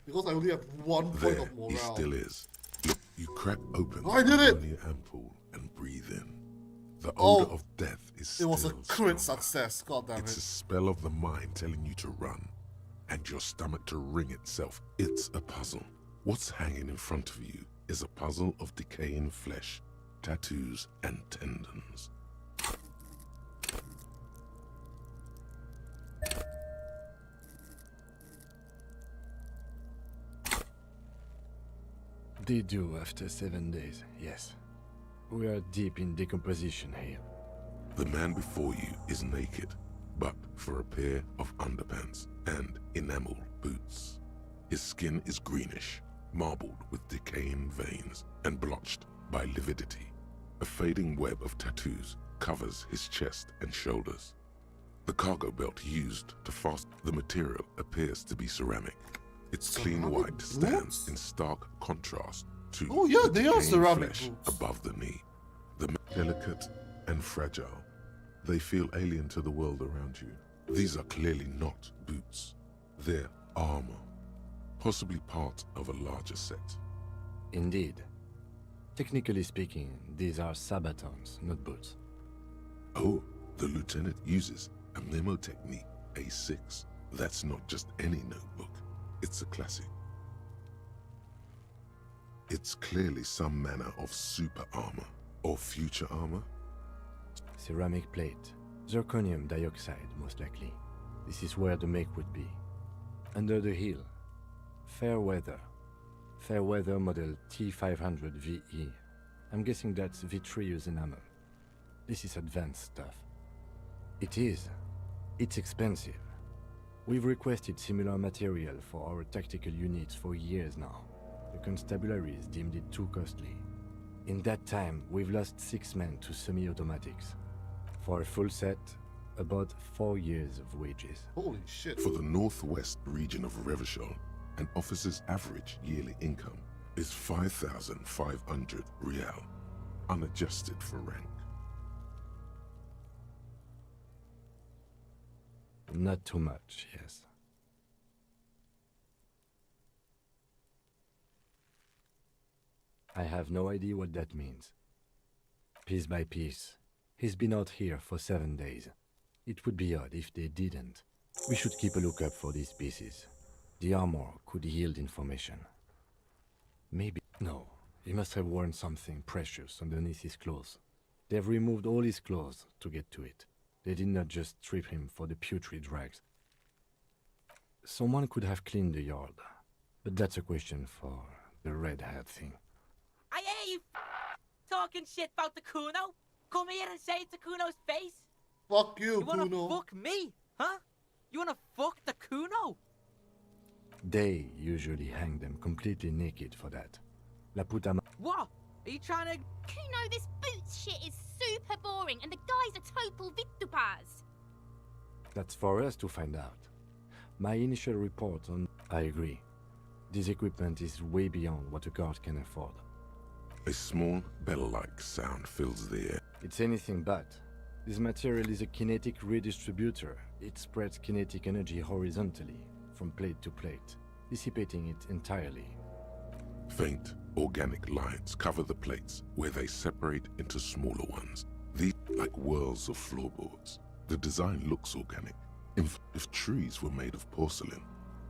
Because I only have 1 point There of morale. he still is. Look, you crack open I did it! the ammonia ampoule and breathe in. The Oh, odor of death is It still was a crit stronger. success, god damn It's a it. spell of the mind telling you to run, and your stomach to ring itself. It's a puzzle. What's hanging in front of you is a puzzle of decaying flesh, tattoos, and tendons. They do after 7 days, yes. We are deep in decomposition here. The man before you is naked, but for a pair of underpants and enamel boots. His skin is greenish, marbled with decaying veins and blotched by lividity. A fading web of tattoos covers his chest and shoulders. The cargo belt used to fasten the material appears to be ceramic. Its clean Ceramic white stands boots? in stark contrast to Oh yeah, the they are decaying ceramic flesh boots. above the knee. Delicate and fragile, they feel alien to the world around you. These are clearly not boots. They're armor, possibly part of a larger set. Indeed. Technically speaking, these are sabatons, not boots. Oh, the lieutenant uses a mnemotechnique A6. That's not just any notebook. It's a classic. It's clearly some manner of super armor or future armor. Ceramic plate. Zirconium dioxide, most likely. This is where the make would be. Under the heel. Fair weather. Fair weather model T500 VE. I'm guessing that's vitreous enamel. This is advanced stuff. It is. It's expensive. We've requested similar material for our tactical units for years now. The constabularies deemed it too costly. In that time, we've lost 6 men to semi-automatics. For a full set, about 4 years of wages. Holy shit. For the northwest region of Revachol, an officer's average yearly income is 5,500 real, unadjusted for rank. Not too much, yes. I have no idea what that means. Piece by piece. He's been out here for 7 days. It would be odd if they didn't. We should keep a lookout for these pieces. The armor could yield information. Maybe... No, he must have worn something precious underneath his clothes. They've removed all his clothes to get to it. They did not just strip him for the putrid rags. Someone could have cleaned the yard, but that's a question for the red hat thing. I hear you. talking shit about the Kuno? Come here and say it to Kuno's face? Fuck you, You wanna Kuno. fuck me, huh? You wanna fuck the Kuno? They usually hang them completely naked for that. La puta ma... What? Are you trying to... Kuno, this boots shit is super boring and the guy's a total vitupaz. That's for us to find out. My initial report on... I agree. This equipment is way beyond what a guard can afford. A small bell-like sound fills the air. It's anything but. This material is a kinetic redistributor. It spreads kinetic energy horizontally, from plate to plate, dissipating it entirely. Faint, organic lines cover the plates where they separate into smaller ones. These like whirls of floorboards. The design looks organic. If trees were made of porcelain,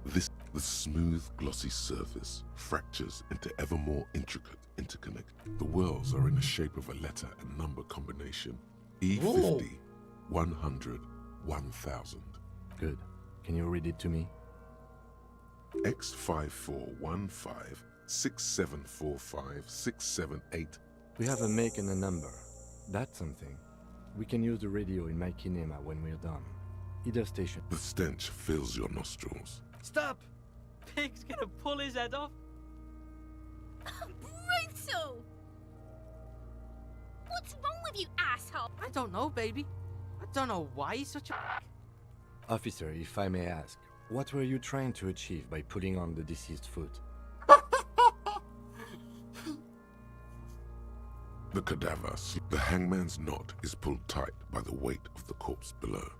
the smooth, glossy surface fractures into ever more intricate interconnect. The whirls are in the shape of a letter and number combination. E50, 100, 1000. Good. Can you read it to me? X5415 6745 678. We have a make and a number. That's something. We can use the radio in my kinema when we're done. Either station. The stench fills your nostrils. Stop! Pig's gonna pull his head off. Brutal! What's wrong with you, asshole? I don't know, baby. I don't know why he's such a... Officer, if I may ask, what were you trying to achieve by pulling on the deceased foot? The cadaver, the hangman's knot is pulled tight by the weight of the corpse below.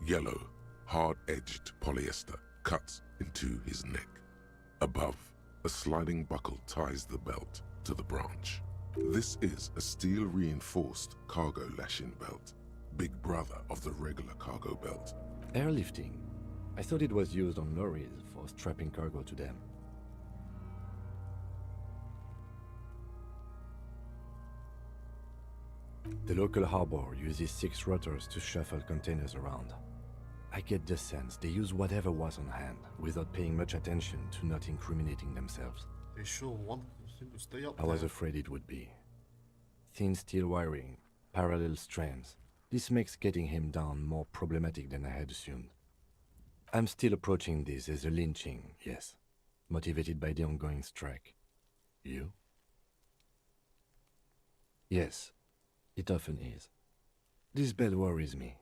Yellow, hard-edged polyester cuts into his neck. Above, a sliding buckle ties the belt to the branch. This is a steel-reinforced cargo lashing belt, big brother of the regular cargo belt. Airlifting. I thought it was used on lorries for strapping cargo to them. The local harbor uses 6 rotors to shuffle containers around. I get the sense they use whatever was on hand without paying much attention to not incriminating themselves. They sure want him to stay up I was afraid it would be. Thin steel wiring, parallel strands. This makes getting him down more problematic than I had assumed. I'm still approaching this as a lynching, yes. Motivated by the ongoing strike. You? Yes, it often is. This bell worries me.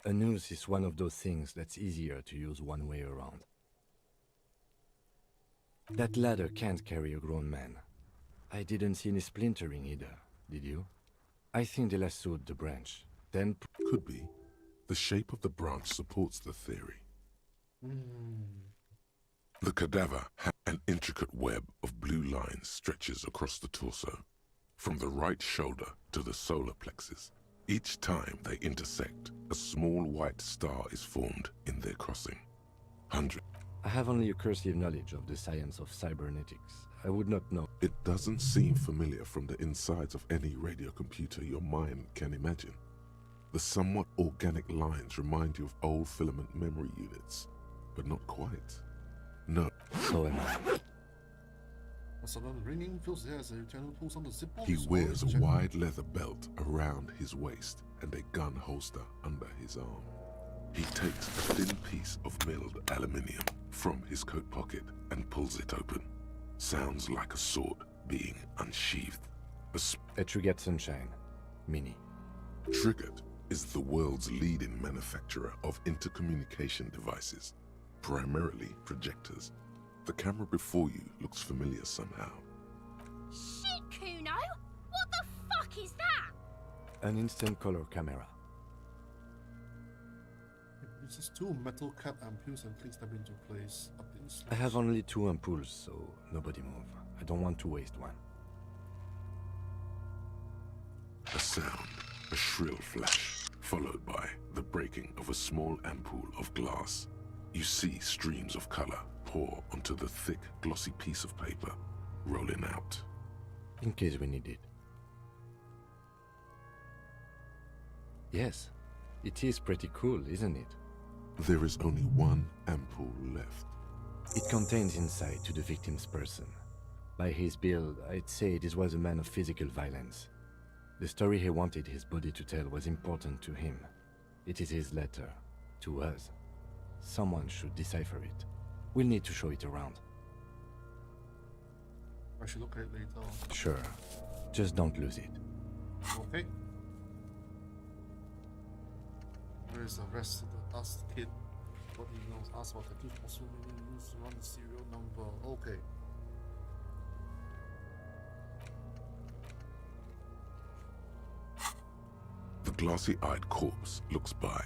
A noose is one of those things that's easier to use one way around. That ladder can't carry a grown man. I didn't see any splintering either, did you? I think they lassoed the branch, then... Could be. The shape of the branch supports the theory. The cadaver has an intricate web of blue lines stretches across the torso, from the right shoulder to the solar plexus. Each time they intersect, a small white star is formed in their crossing. 100. I have only a cursive knowledge of the science of cybernetics. I would not know. It doesn't seem familiar from the insides of any radio computer your mind can imagine. The somewhat organic lines remind you of old filament memory units, but not quite. No. So am I. A sudden ringing fills the air as the lieutenant pulls on the zip box. He wears a wide leather belt around his waist and a gun holster under his arm. He takes a thin piece of milled aluminium from his coat pocket and pulls it open. Sounds like a sword being unsheathed. A Trigger Sunshine. Mini. Triggered is the world's leading manufacturer of intercommunication devices, primarily projectors. The camera before you looks familiar somehow. Shit, Kuno! What the fuck is that? An instant color camera. It's just 2 metal cat ampules and clicks them into place. I have only 2 ampoules, so nobody move. I don't want to waste one. A sound, a shrill flash, followed by the breaking of a small ampoule of glass. You see streams of color pour onto the thick, glossy piece of paper, rolling out. In case we need it. Yes, it is pretty cool, isn't it? There is only 1 ampoule left. It contains insight to the victim's person. By his build, I'd say this was a man of physical violence. The story he wanted his body to tell was important to him. It is his letter. To us. Someone should decipher it. We'll need to show it around. I should look at it later. Sure. Just don't lose it. Okay. Where's the rest of the last kid? What he knows? Ask about the kid. Also, use to run the serial number. Okay. The glassy-eyed corpse looks by.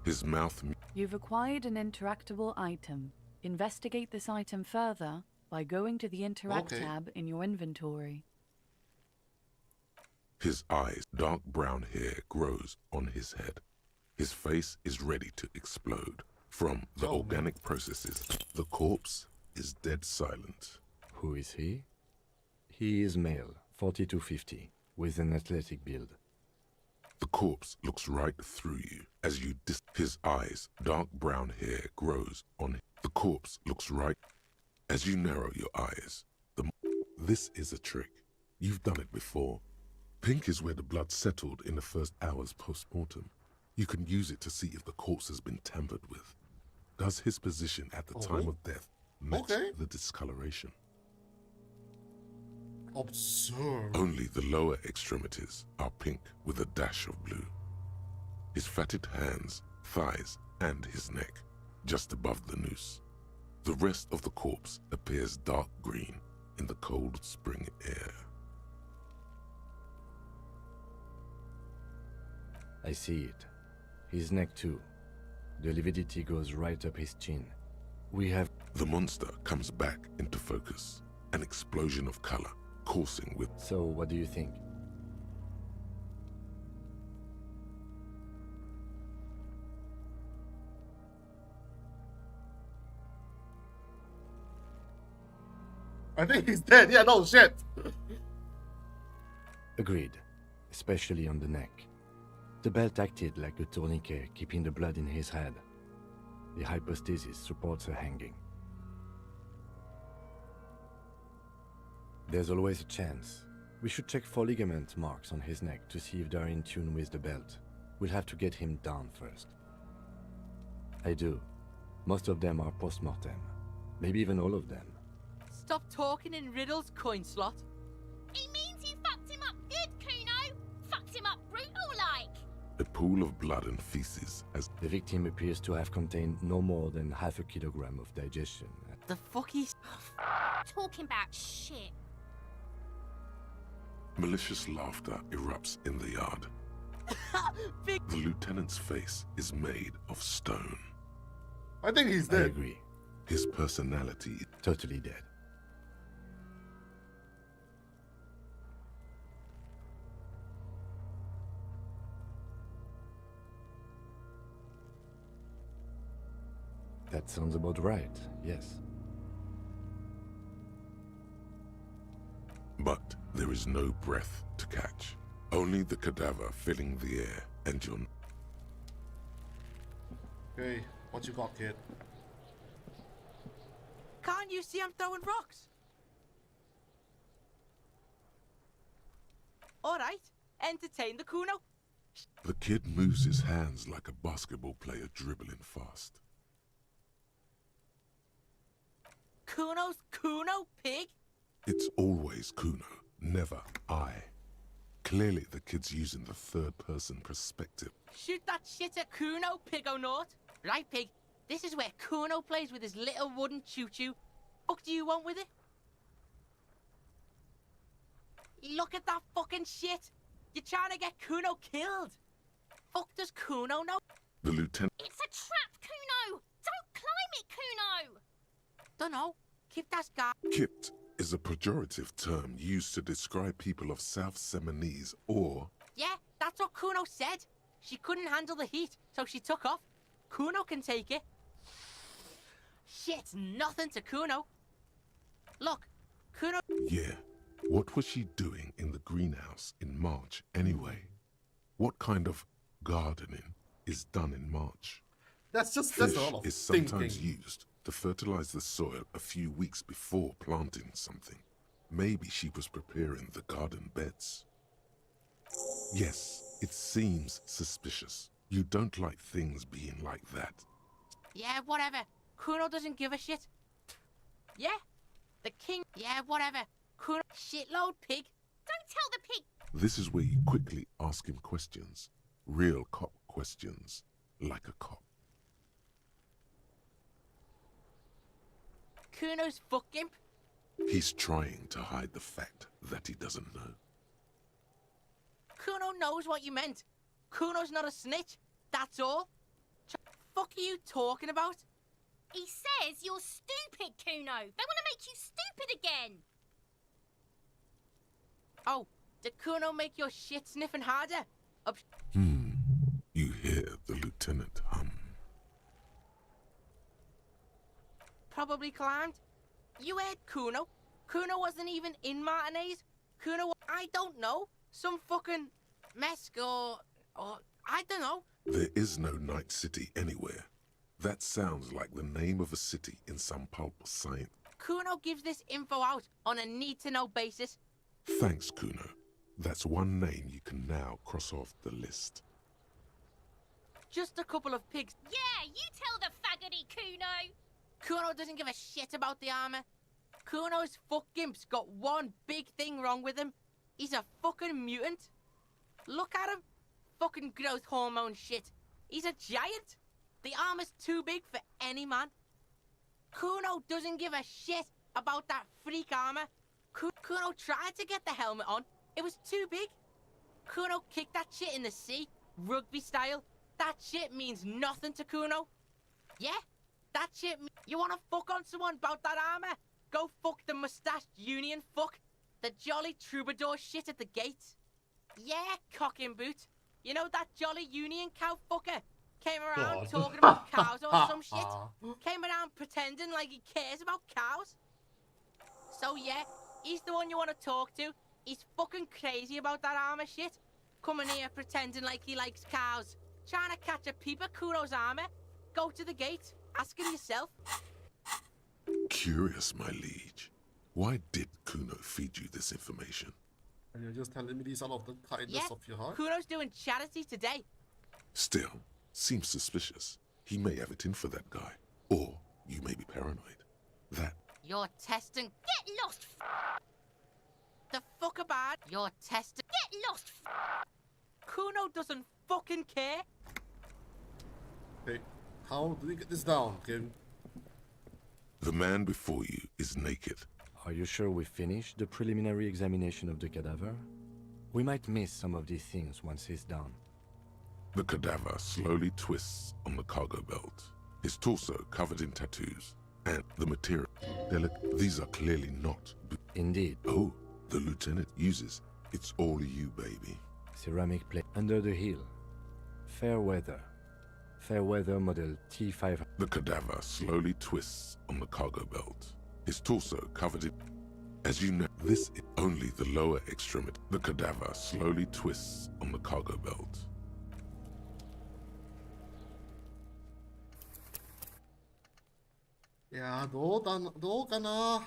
His mouth... You've acquired an interactable item. Investigate this item further by going to the Interact tab in your inventory. His eyes, dark brown hair grows on his head. His face is ready to explode. From the organic processes, the corpse is dead silent. Who is he? He is male, 40 to 50, with an athletic build. The corpse looks right through you as you his eyes, dark brown hair grows on the corpse looks right as you narrow your eyes. This is a trick. You've done it before. Pink is where the blood settled in the first hours post-mortem. You can use it to see if the corpse has been tampered with. Does his position at the time of death match the discoloration? Observe. Only the lower extremities are pink with a dash of blue. His fatted hands, thighs, and his neck, just above the noose. The rest of the corpse appears dark green in the cold spring air. I see it. His neck too. The lividity goes right up his chin. We have... The monster comes back into focus. An explosion of color, coursing with... So, what do you think? I think he's dead. Yeah, no shit. Agreed. Especially on the neck. The belt acted like a tourniquet, keeping the blood in his head. The hypostasis supports a hanging. There's always a chance. We should check for ligament marks on his neck to see if they're in tune with the belt. We'll have to get him down first. I do. Most of them are post-mortem. Maybe even all of them. Stop talking in riddles, coin slot. He means you fucked him up good, Kuno. Fucked him up brutal like. A pool of blood and feces as... The victim appears to have contained no more than half a kilogram of digestion. The fuck is... Talking about shit. Malicious laughter erupts in the yard. The lieutenant's face is made of stone. I think he's dead. I agree. His personality... Totally dead. That sounds about right, yes. But there is no breath to catch. Only the cadaver filling the air and your... Okay, what you got, kid? Can't you see I'm throwing rocks? Alright, entertain the Kuno. The kid moves his hands like a basketball player dribbling fast. Kuno's Kuno, pig? It's always Kuno, never I. Clearly the kid's using the third-person perspective. Shoot that shit at Kuno, pig-o-naught. Right, pig, this is where Kuno plays with his little wooden choo-choo. What do you want with it? Look at that fucking shit. You're trying to get Kuno killed. Fuck does Kuno know? The lieutenant... It's a trap, Kuno. Don't climb it, Kuno. Dunno. Keep that guy... Kipped is a pejorative term used to describe people of South Seminese or... Yeah, that's what Kuno said. She couldn't handle the heat, so she took off. Kuno can take it. Shit's nothing to Kuno. Look, Kuno... Yeah, what was she doing in the greenhouse in March anyway? What kind of gardening is done in March? That's a Fish lot of is sometimes thinking. used to fertilize the soil a few weeks before planting something. Maybe she was preparing the garden beds. Yes, it seems suspicious. You don't like things being like that. Yeah, whatever. Kuno doesn't give a shit. Yeah? The king. Yeah, whatever. Kuno. Shitload pig. Don't tell the pig. This is where you quickly ask him questions. Real cop questions. Like a cop. Kuno's fuck gimp. He's trying to hide the fact that he doesn't know. Kuno knows what you meant. Kuno's not a snitch. That's all. Fuck are you talking about? He says you're stupid, Kuno. They want to make you stupid again. Oh, did Kuno make your shit sniffing harder? You hear the lieutenant hum. Probably climbed. You heard Kuno. Kuno wasn't even in Martinez. Kuno, I don't know. Some fucking Mesk or I don't know. There is no Night City anywhere. That sounds like the name of a city in some pulp or science. Kuno gives this info out on a need-to-know basis. Thanks, Kuno. That's one name you can now cross off the list. Just a couple of pigs. Yeah, you tell the faggoty, Kuno. Kuno doesn't give a shit about the armor. Kuno's fuck gimp's got one big thing wrong with him. He's a fucking mutant. Look at him. Fucking growth hormone shit. He's a giant. The armor's too big for any man. Kuno doesn't give a shit about that freak armor. Kuno tried to get the helmet on. It was too big. Kuno kicked that shit in the sea, rugby style. That shit means nothing to Kuno. Yeah? That shit you wanna fuck on someone about that armor? Go fuck the mustached union fuck. The jolly troubadour shit at the gates. Yeah, cock in boot. You know that jolly union cow fucker? Came around talking about cows or some shit. Came around pretending like he cares about cows. So yeah, he's the one you want to talk to. He's fucking crazy about that armor shit. Coming here pretending like he likes cows. Trying to catch a peep at Kuno's armor. Go to the gate. Ask him yourself. Curious, my liege. Why did Kuno feed you this information? And you're just telling me these out of the kindness of your heart? Kuno's doing charity today. Still, seems suspicious. He may have it in for that guy. Or you may be paranoid. That... You're testing... Get lost, The fuck about... You're testing... Get lost, Kuno doesn't fucking care. Okay, how do we get this down, Kim? The man before you is naked. Are you sure we finished the preliminary examination of the cadaver? We might miss some of these things once he's done. The cadaver slowly twists on the cargo belt. His torso covered in tattoos. And the material. These are clearly not... Indeed. Oh, the lieutenant uses. It's all you, baby. Ceramic plate under the heel. Fair weather. Fair weather model T5. The cadaver slowly twists on the cargo belt. His torso covered in... As you know, this is only the lower extremity. The cadaver slowly twists on the cargo belt. Yeah, どうかな?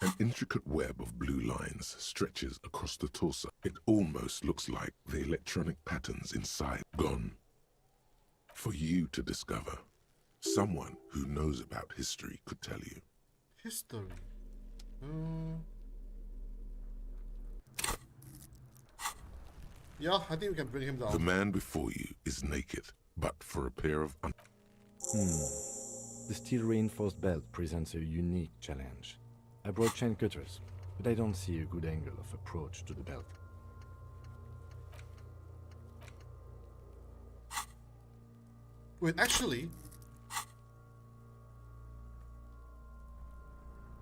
An intricate web of blue lines stretches across the torso. It almost looks like the electronic patterns inside gone. For you to discover. Someone who knows about history could tell you. History? Yeah, I think we can bring him down. The man before you is naked, but for a pair of... The steel-reinforced belt presents a unique challenge. I brought chain cutters, but I don't see a good angle of approach to the belt. Wait, actually,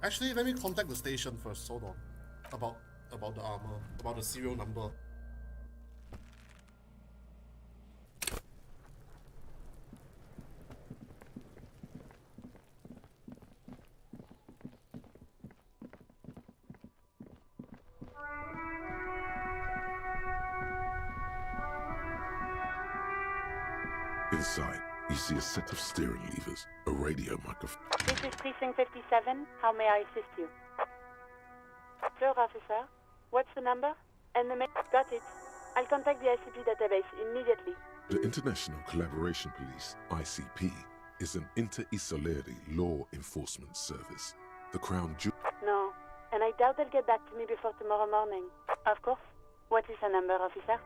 let me contact the station first. Hold on. About the armor, about the serial number. Inside, You see a set of steering levers, a radio microphone. This is Precinct 57. How may I assist you? Sure, officer. What's the number? And the got it. I'll contact the ICP database immediately. The International Collaboration Police, ICP, is an inter-Isolari law enforcement service. The Crown Jewel... No, and I doubt they'll get back to me before tomorrow morning. Of course. What is the number, officer?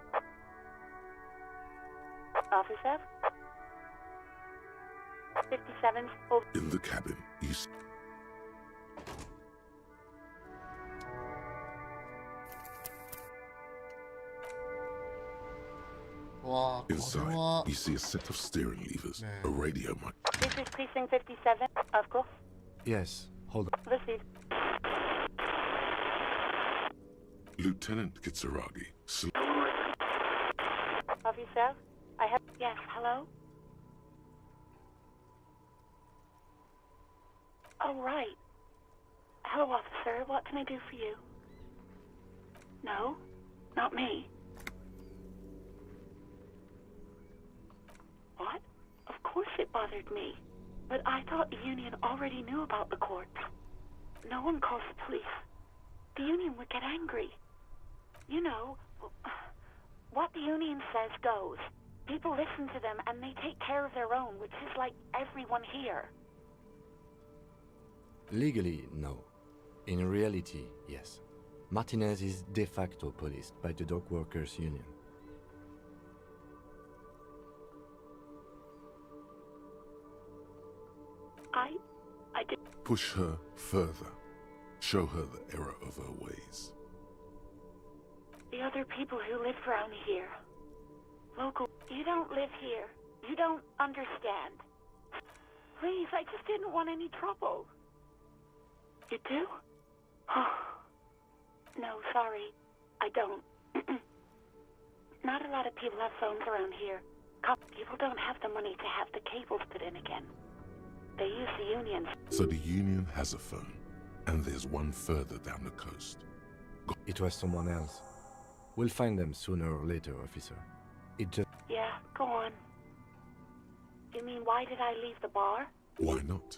Officer? 57. Oh. In the cabin, you see... 와, Inside, you see a set of steering levers, a radio mic. This is Precinct 57. Of course. Yes, hold on. Proceed. Lieutenant Kitsuragi, Officer, I have... Yes, hello? Oh, right. Hello, officer. What can I do for you? No, not me. What? Of course it bothered me. But I thought the Union already knew about the courts. No one calls the police. The Union would get angry. You know, what the Union says goes. People listen to them and they take care of their own, which is like everyone here. Legally, no. In reality, yes. Martinez is de facto policed by the Dock Workers Union. I did... Push her further. Show her the error of her ways. The other people who live around here. Local... You don't live here. You don't understand. Please, I just didn't want any trouble. You do? No, sorry. I don't. Not a lot of people have phones around here. People don't have the money to have the cables put in again. They use the Union. So the Union has a phone, and there's one further down the coast. It was someone else. We'll find them sooner or later, officer. It just... Yeah, go on. You mean, why did I leave the bar? Why not?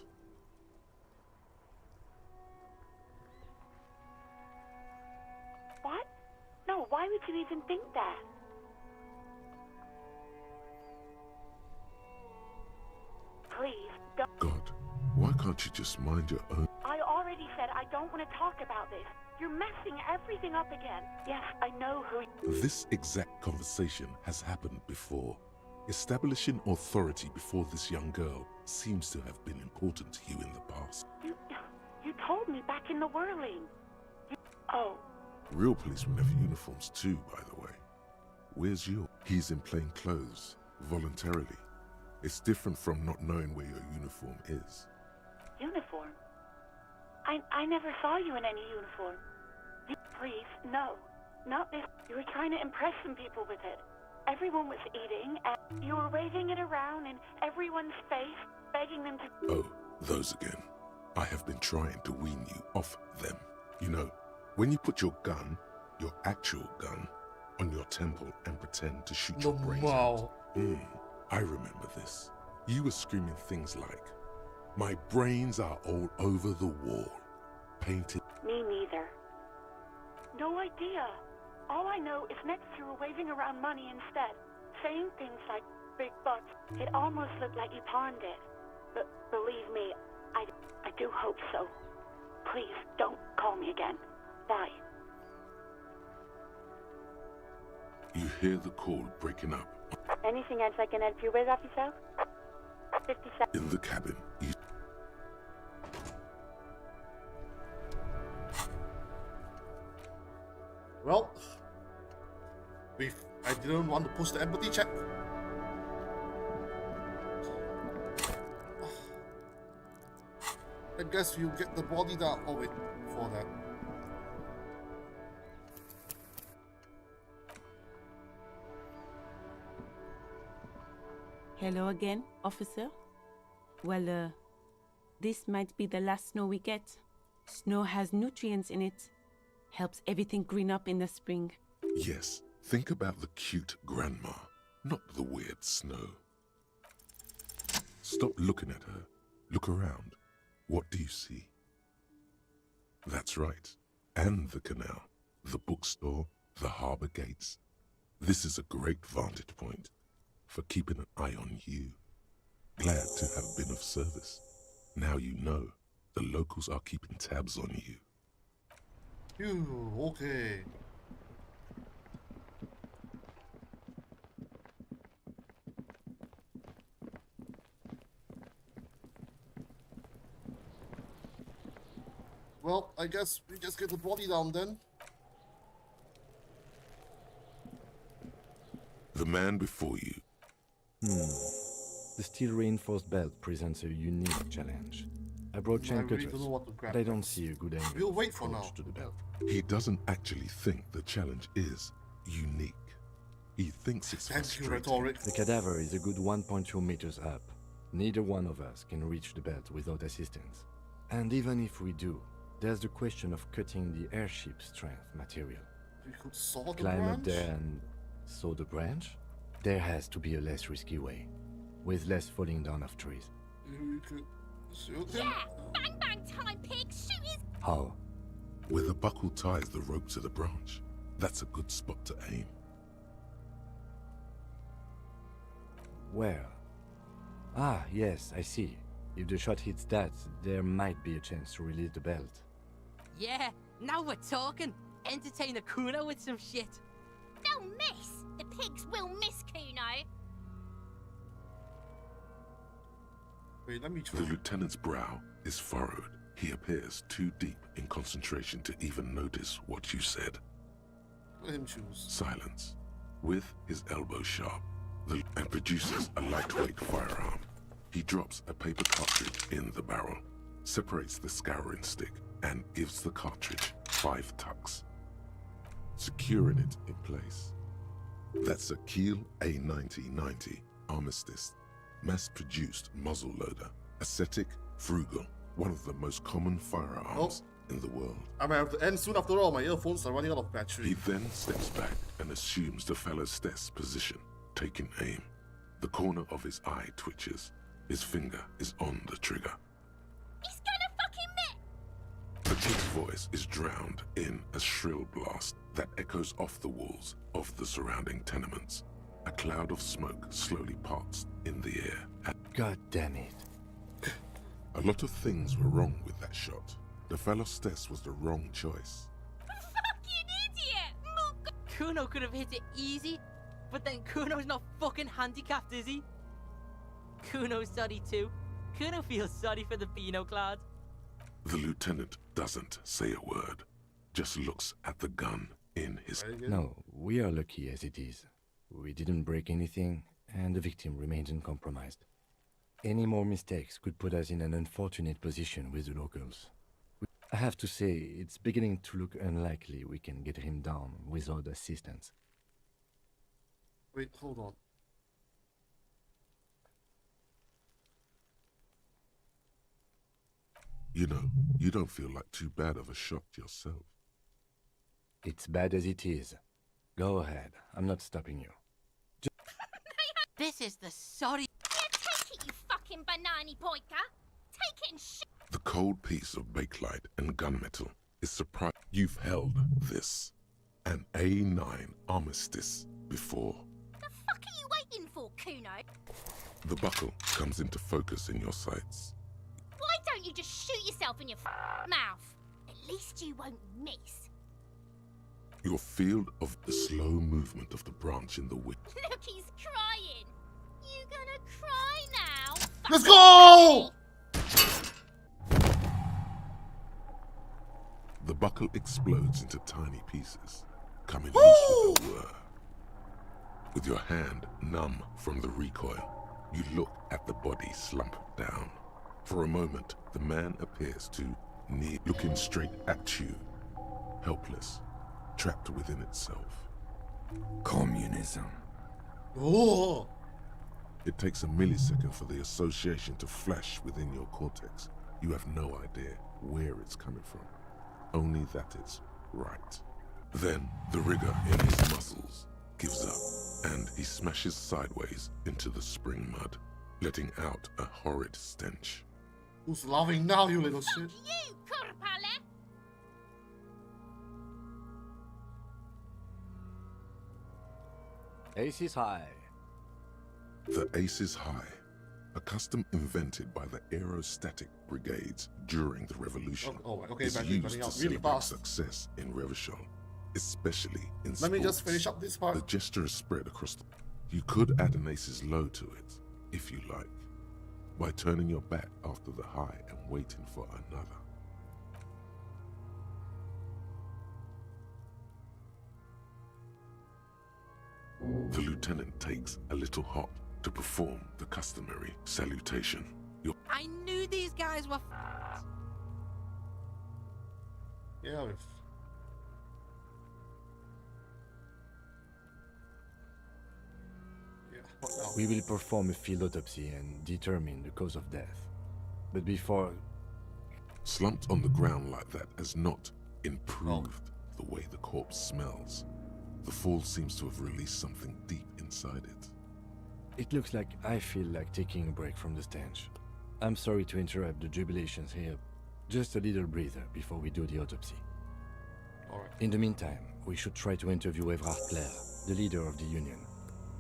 What? No, why would you even think that? Please, don't... God, why can't you just mind your own... I already said I don't want to talk about this. You're messing everything up again. Yes, I know who... This exact conversation has happened before. Establishing authority before this young girl seems to have been important to you in the past. You told me back in the whirling. Oh. Real policemen have uniforms too, by the way. Where's yours? He's in plain clothes, voluntarily. It's different from not knowing where your uniform is. Uniform? I never saw you in any uniform. Please, no. Not this. You were trying to impress some people with it. Everyone was eating, and you were waving it around in everyone's face, begging them to... Oh, those again. I have been trying to wean you off them. You know, when you put your gun, your actual gun, on your temple and pretend to shoot your brains out. I remember this. You were screaming things like, "My brains are all over the wall, painted." Me neither. No idea. All I know is next you were waving around money instead, saying things like big bucks. It almost looked like you pawned it. But believe me, I do hope so. Please, don't call me again. Bye. You hear the call breaking up. Anything else I can help you with, officer? 57. In the cabin, you... Well, I didn't want to push the empathy check. I guess you get the body down. Oh wait, for that. Hello again, officer. Well, this might be the last snow we get. Snow has nutrients in it. Helps everything green up in the spring. Yes, think about the cute grandma, not the weird snow. Stop looking at her. Look around. What do you see? That's right. And the canal, the bookstore, the harbour gates. This is a great vantage point for keeping an eye on you. Glad to have been of service. Now you know the locals are keeping tabs on you. Phew, okay. Well, I guess we just get the body down then. The man before you. The steel reinforced belt presents a unique challenge. I brought chain really cutters, don't know what to grab but I don't next. see a good angle We'll of wait for approach now. to the belt. He doesn't actually think the challenge is unique. He thinks it's Thank you, frustrating. rhetoric. The cadaver is a good 1.2 meters up. Neither one of us can reach the belt without assistance. And even if we do, there's the question of cutting the airship strength material. We could saw the Climb branch? up there and saw the branch? There has to be a less risky way, with less falling down of trees. We could shoot him? Yeah! Bang bang time, pig! Shoot his... How? Where the buckle ties the rope to the branch. That's a good spot to aim. Where? Ah, yes, I see. If the shot hits that, there might be a chance to release the belt. Yeah, now we're talking. Entertain a Kuno with some shit. They'll miss! The pigs will miss, Kuno! Wait, let me try. The lieutenant's brow is furrowed. He appears too deep in concentration to even notice what you said. Let him choose. Silence. With his elbow sharp, and produces a lightweight firearm. He drops a paper cartridge in the barrel, separates the scouring stick, and gives the cartridge 5 tucks, securing it in place. That's a Kiel A9090 Armistice, mass-produced muzzle loader, ascetic, frugal, one of the most common firearms in the world. I might have to end soon after all. My earphones are running out of battery. He then steps back and assumes the fellow's desk position, taking aim. The corner of his eye twitches. His finger is on the trigger. He's gonna fucking miss! The kid's voice is drowned in a shrill blast that echoes off the walls of the surrounding tenements. A cloud of smoke slowly parts in the air. God damn it. A lot of things were wrong with that shot. The fellow's desk was the wrong choice. Fucking idiot! Kuno could have hit it easy, but then Kuno's not fucking handicapped, is he? Kuno's sorry too. Kuno feels sorry for the Beano Cloud. The lieutenant doesn't say a word, just looks at the gun in his... No, we are lucky as it is. We didn't break anything, and the victim remains uncompromised. Any more mistakes could put us in an unfortunate position with the locals. I have to say, it's beginning to look unlikely we can get him down without assistance. Wait, hold on. You know, you don't feel like too bad of a shot yourself. It's bad as it is. Go ahead, I'm not stopping you. This is the sorry... Yeah, take it, you fucking banana boyka! Take it and shoot! The cold piece of bakelite and gunmetal is surprised you've held this, an A9 Armistice, before. The fuck are you waiting for, Kuno? The buckle comes into focus in your sights. Why don't you just shoot yourself in your mouth? At least you won't miss. Your field of the slow movement of the branch in the wind. Look, he's crying. You gonna cry now? Let's go! The buckle explodes into tiny pieces, coming loose with a whir. With your hand numb from the recoil, you look at the body slump down. For a moment, the man appears to kneel, looking straight at you, helpless, trapped within itself. Communism. Oh! It takes a millisecond for the association to flash within your cortex. You have no idea where it's coming from, only that it's right. Then the rigor in his muscles gives up, and he smashes sideways into the spring mud. letting out a horrid stench. Who's laughing now, you little shit? You, Kurpale! Ace is high. The Ace is High, a custom invented by the aerostatic brigades during the Revolution, Okay, is battery used running to out really celebrate fast. success in Revachol, especially in Let sports. me just finish up this part. The gesture is spread across the... You could add an Ace's low to it, if you like, by turning your back after the high and waiting for another. The lieutenant takes a little hop to perform the customary salutation. I knew these guys were Yeah, what now? We will perform a field autopsy and determine the cause of death. But before... Slumped on the ground like that has not improved the way the corpse smells. The fall seems to have released something deep inside it. It looks like I feel like taking a break from the stench. I'm sorry to interrupt the jubilations here. Just a little breather before we do the autopsy. Alright. In the meantime, we should try to interview Evrard Clare, the leader of the Union.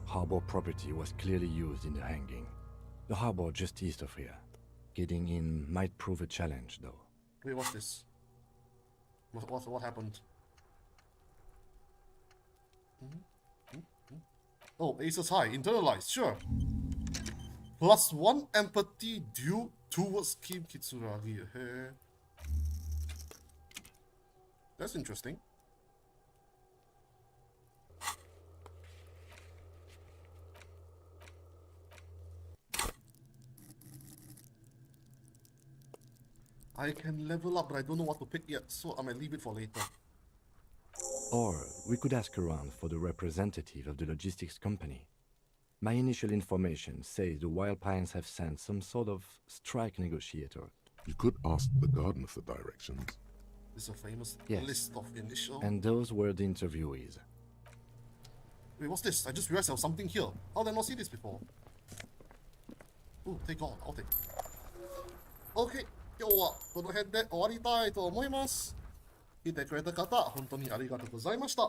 Harbor property was clearly used in the hanging. The harbor just east of here. Getting in might prove a challenge, though. Wait, what's this? What happened? Oh, Aces High, internalized, sure. +1 empathy due towards Kim Kitsuragi. That's interesting. I can level up, but I don't know what to pick yet, so I might leave it for later. Or we could ask around for the representative of the logistics company. My initial information says the Wild Pines have sent some sort of strike negotiator. You could ask the gardener for directions. This is a famous Yes. list of initial. And those were the interviewees. Wait, what's this? I just realized there was something here. How did I not see this before? Ooh, take all. I'll take. Okay, 今日はこの辺で終わりたいと思います。見てくれた方、本当にありがとうございました。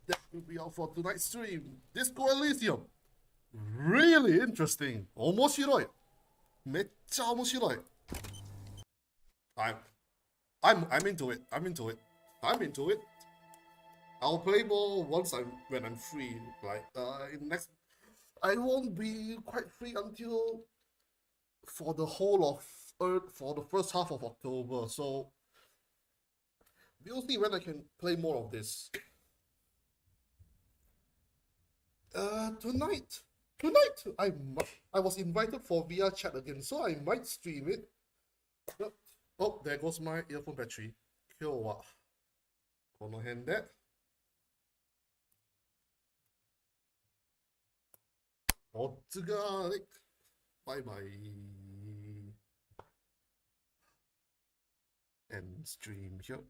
That will be all for tonight's stream. Disco Elysium. Really interesting. 面白い。めっちゃ面白い。I'm into it. I'm into it. I'm into it. I'll play more when I'm free. Like next, I won't be quite free until for the whole of for the first half of October. So we'll see when I can play more of this. Tonight, I was invited for VR chat again, so I might stream it. Yep. Oh, there goes my earphone battery. 今日はこの辺でおつがれバイバイ End stream here.